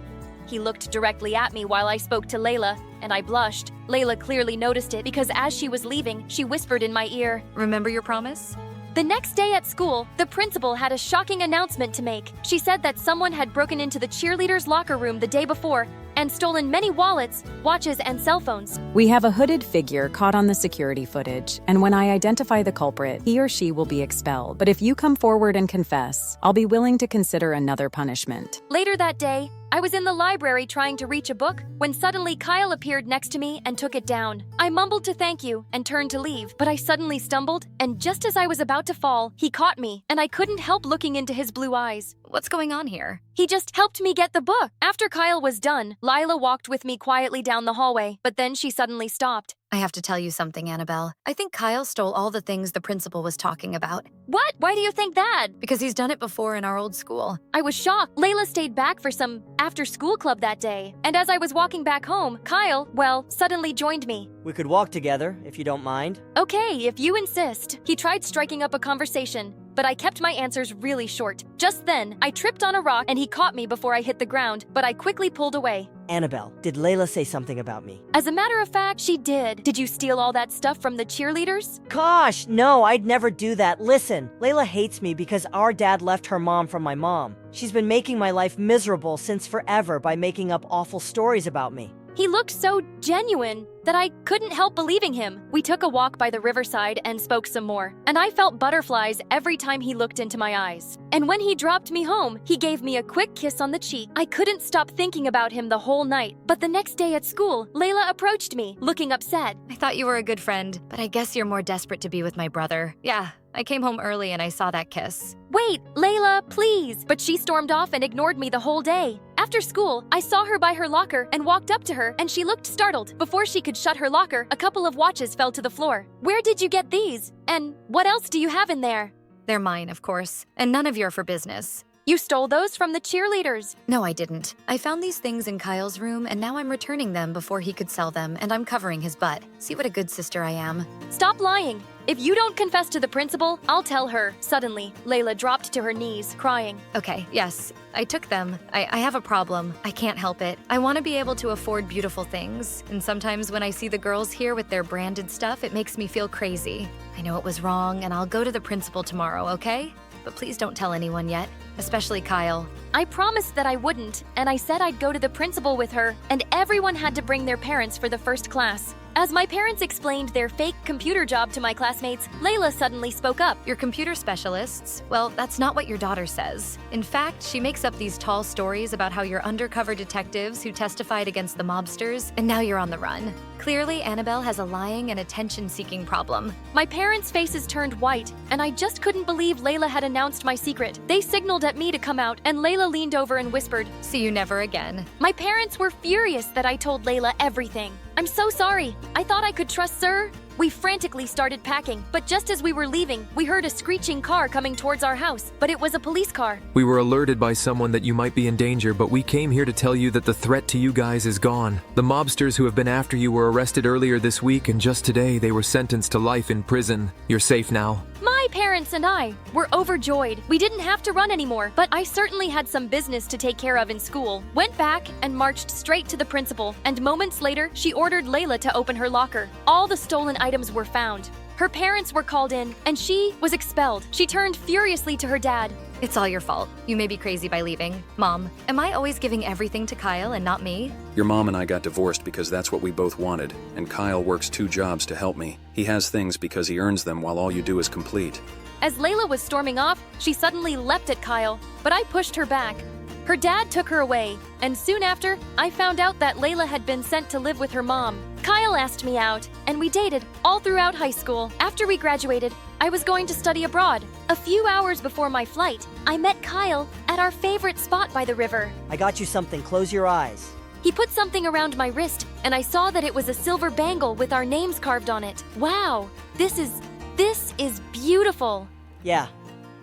He looked directly at me while I spoke to Layla, and I blushed. Layla clearly noticed it because as she was leaving, she whispered in my ear, "Remember your promise?" The next day at school, the principal had a shocking announcement to make. She said that someone had broken into the cheerleaders' locker room the day before and stolen many wallets, watches, and cell phones. We have a hooded figure caught on the security footage, and when I identify the culprit, he or she will be expelled. But if you come forward and confess, I'll be willing to consider another punishment. Later that day, I was in the library trying to reach a book when suddenly Kyle appeared next to me and took it down. I mumbled to thank you and turned to leave, but I suddenly stumbled, and just as I was about to fall, he caught me, and I couldn't help looking into his blue eyes. What's going on here? He just helped me get the book. After Kyle was done, Lila walked with me quietly down the hallway, but then she suddenly stopped. I have to tell you something, Annabelle. I think Kyle stole all the things the principal was talking about. What? Why do you think that? Because he's done it before in our old school. I was shocked. Layla stayed back for some after-school club that day. And as I was walking back home, Kyle, suddenly joined me. We could walk together, if you don't mind. Okay, if you insist. He tried striking up a conversation, but I kept my answers really short. Just then, I tripped on a rock and he caught me before I hit the ground, but I quickly pulled away. Annabelle, did Layla say something about me? As a matter of fact, she did. Did you steal all that stuff from the cheerleaders? Gosh, no, I'd never do that. Listen, Layla hates me because our dad left her mom from my mom. She's been making my life miserable since forever by making up awful stories about me. He looked so genuine that I couldn't help believing him. We took a walk by the riverside and spoke some more, and I felt butterflies every time he looked into my eyes. And when he dropped me home, he gave me a quick kiss on the cheek. I couldn't stop thinking about him the whole night. But the next day at school, Layla approached me, looking upset. I thought you were a good friend, but I guess you're more desperate to be with my brother. Yeah, I came home early and I saw that kiss. Wait, Layla, please! But she stormed off and ignored me the whole day. After school, I saw her by her locker and walked up to her, and she looked startled. Before she could shut her locker, a couple of watches fell to the floor. Where did you get these? And what else do you have in there? They're mine, of course, and none of your for business. You stole those from the cheerleaders. No, I didn't. I found these things in Kyle's room, and now I'm returning them before he could sell them, and I'm covering his butt. See what a good sister I am. Stop lying. If you don't confess to the principal, I'll tell her. Suddenly, Layla dropped to her knees, crying. Okay, yes, I took them. I have a problem. I can't help it. I want to be able to afford beautiful things, and sometimes when I see the girls here with their branded stuff, it makes me feel crazy. I know it was wrong, and I'll go to the principal tomorrow, okay? But please don't tell anyone yet, especially Kyle. I promised that I wouldn't, and I said I'd go to the principal with her, and everyone had to bring their parents for the first class. As my parents explained their fake computer job to my classmates, Layla suddenly spoke up. Your computer specialists? Well, that's not what your daughter says. In fact, she makes up these tall stories about how you're undercover detectives who testified against the mobsters, and now you're on the run. Clearly, Annabelle has a lying and attention-seeking problem. My parents' faces turned white, and I just couldn't believe Layla had announced my secret. They signaled at me to come out, and Layla leaned over and whispered, "See you never again." My parents were furious that I told Layla everything. I'm so sorry. I thought I could trust Sir. We frantically started packing, but just as we were leaving, we heard a screeching car coming towards our house, but it was a police car. We were alerted by someone that you might be in danger, but we came here to tell you that the threat to you guys is gone. The mobsters who have been after you were arrested earlier this week, and just today they were sentenced to life in prison. You're safe now. My parents and I were overjoyed. We didn't have to run anymore, but I certainly had some business to take care of in school. Went back and marched straight to the principal, and moments later, she ordered Layla to open her locker. All the stolen items were found. Her parents were called in, and she was expelled. She turned furiously to her dad. It's all your fault. You made me crazy by leaving. Mom, am I always giving everything to Kyle and not me? Your mom and I got divorced because that's what we both wanted, and Kyle works 2 jobs to help me. He has things because he earns them while all you do is complete. As Layla was storming off, she suddenly leapt at Kyle, but I pushed her back. Her dad took her away, and soon after, I found out that Layla had been sent to live with her mom. Kyle asked me out, and we dated all throughout high school. After we graduated, I was going to study abroad. A few hours before my flight, I met Kyle at our favorite spot by the river. I got you something. Close your eyes. He put something around my wrist, and I saw that it was a silver bangle with our names carved on it. Wow, this is beautiful. Yeah,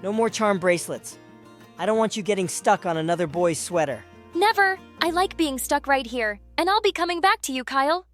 no more charm bracelets. I don't want you getting stuck on another boy's sweater. Never. I like being stuck right here, and I'll be coming back to you, Kyle.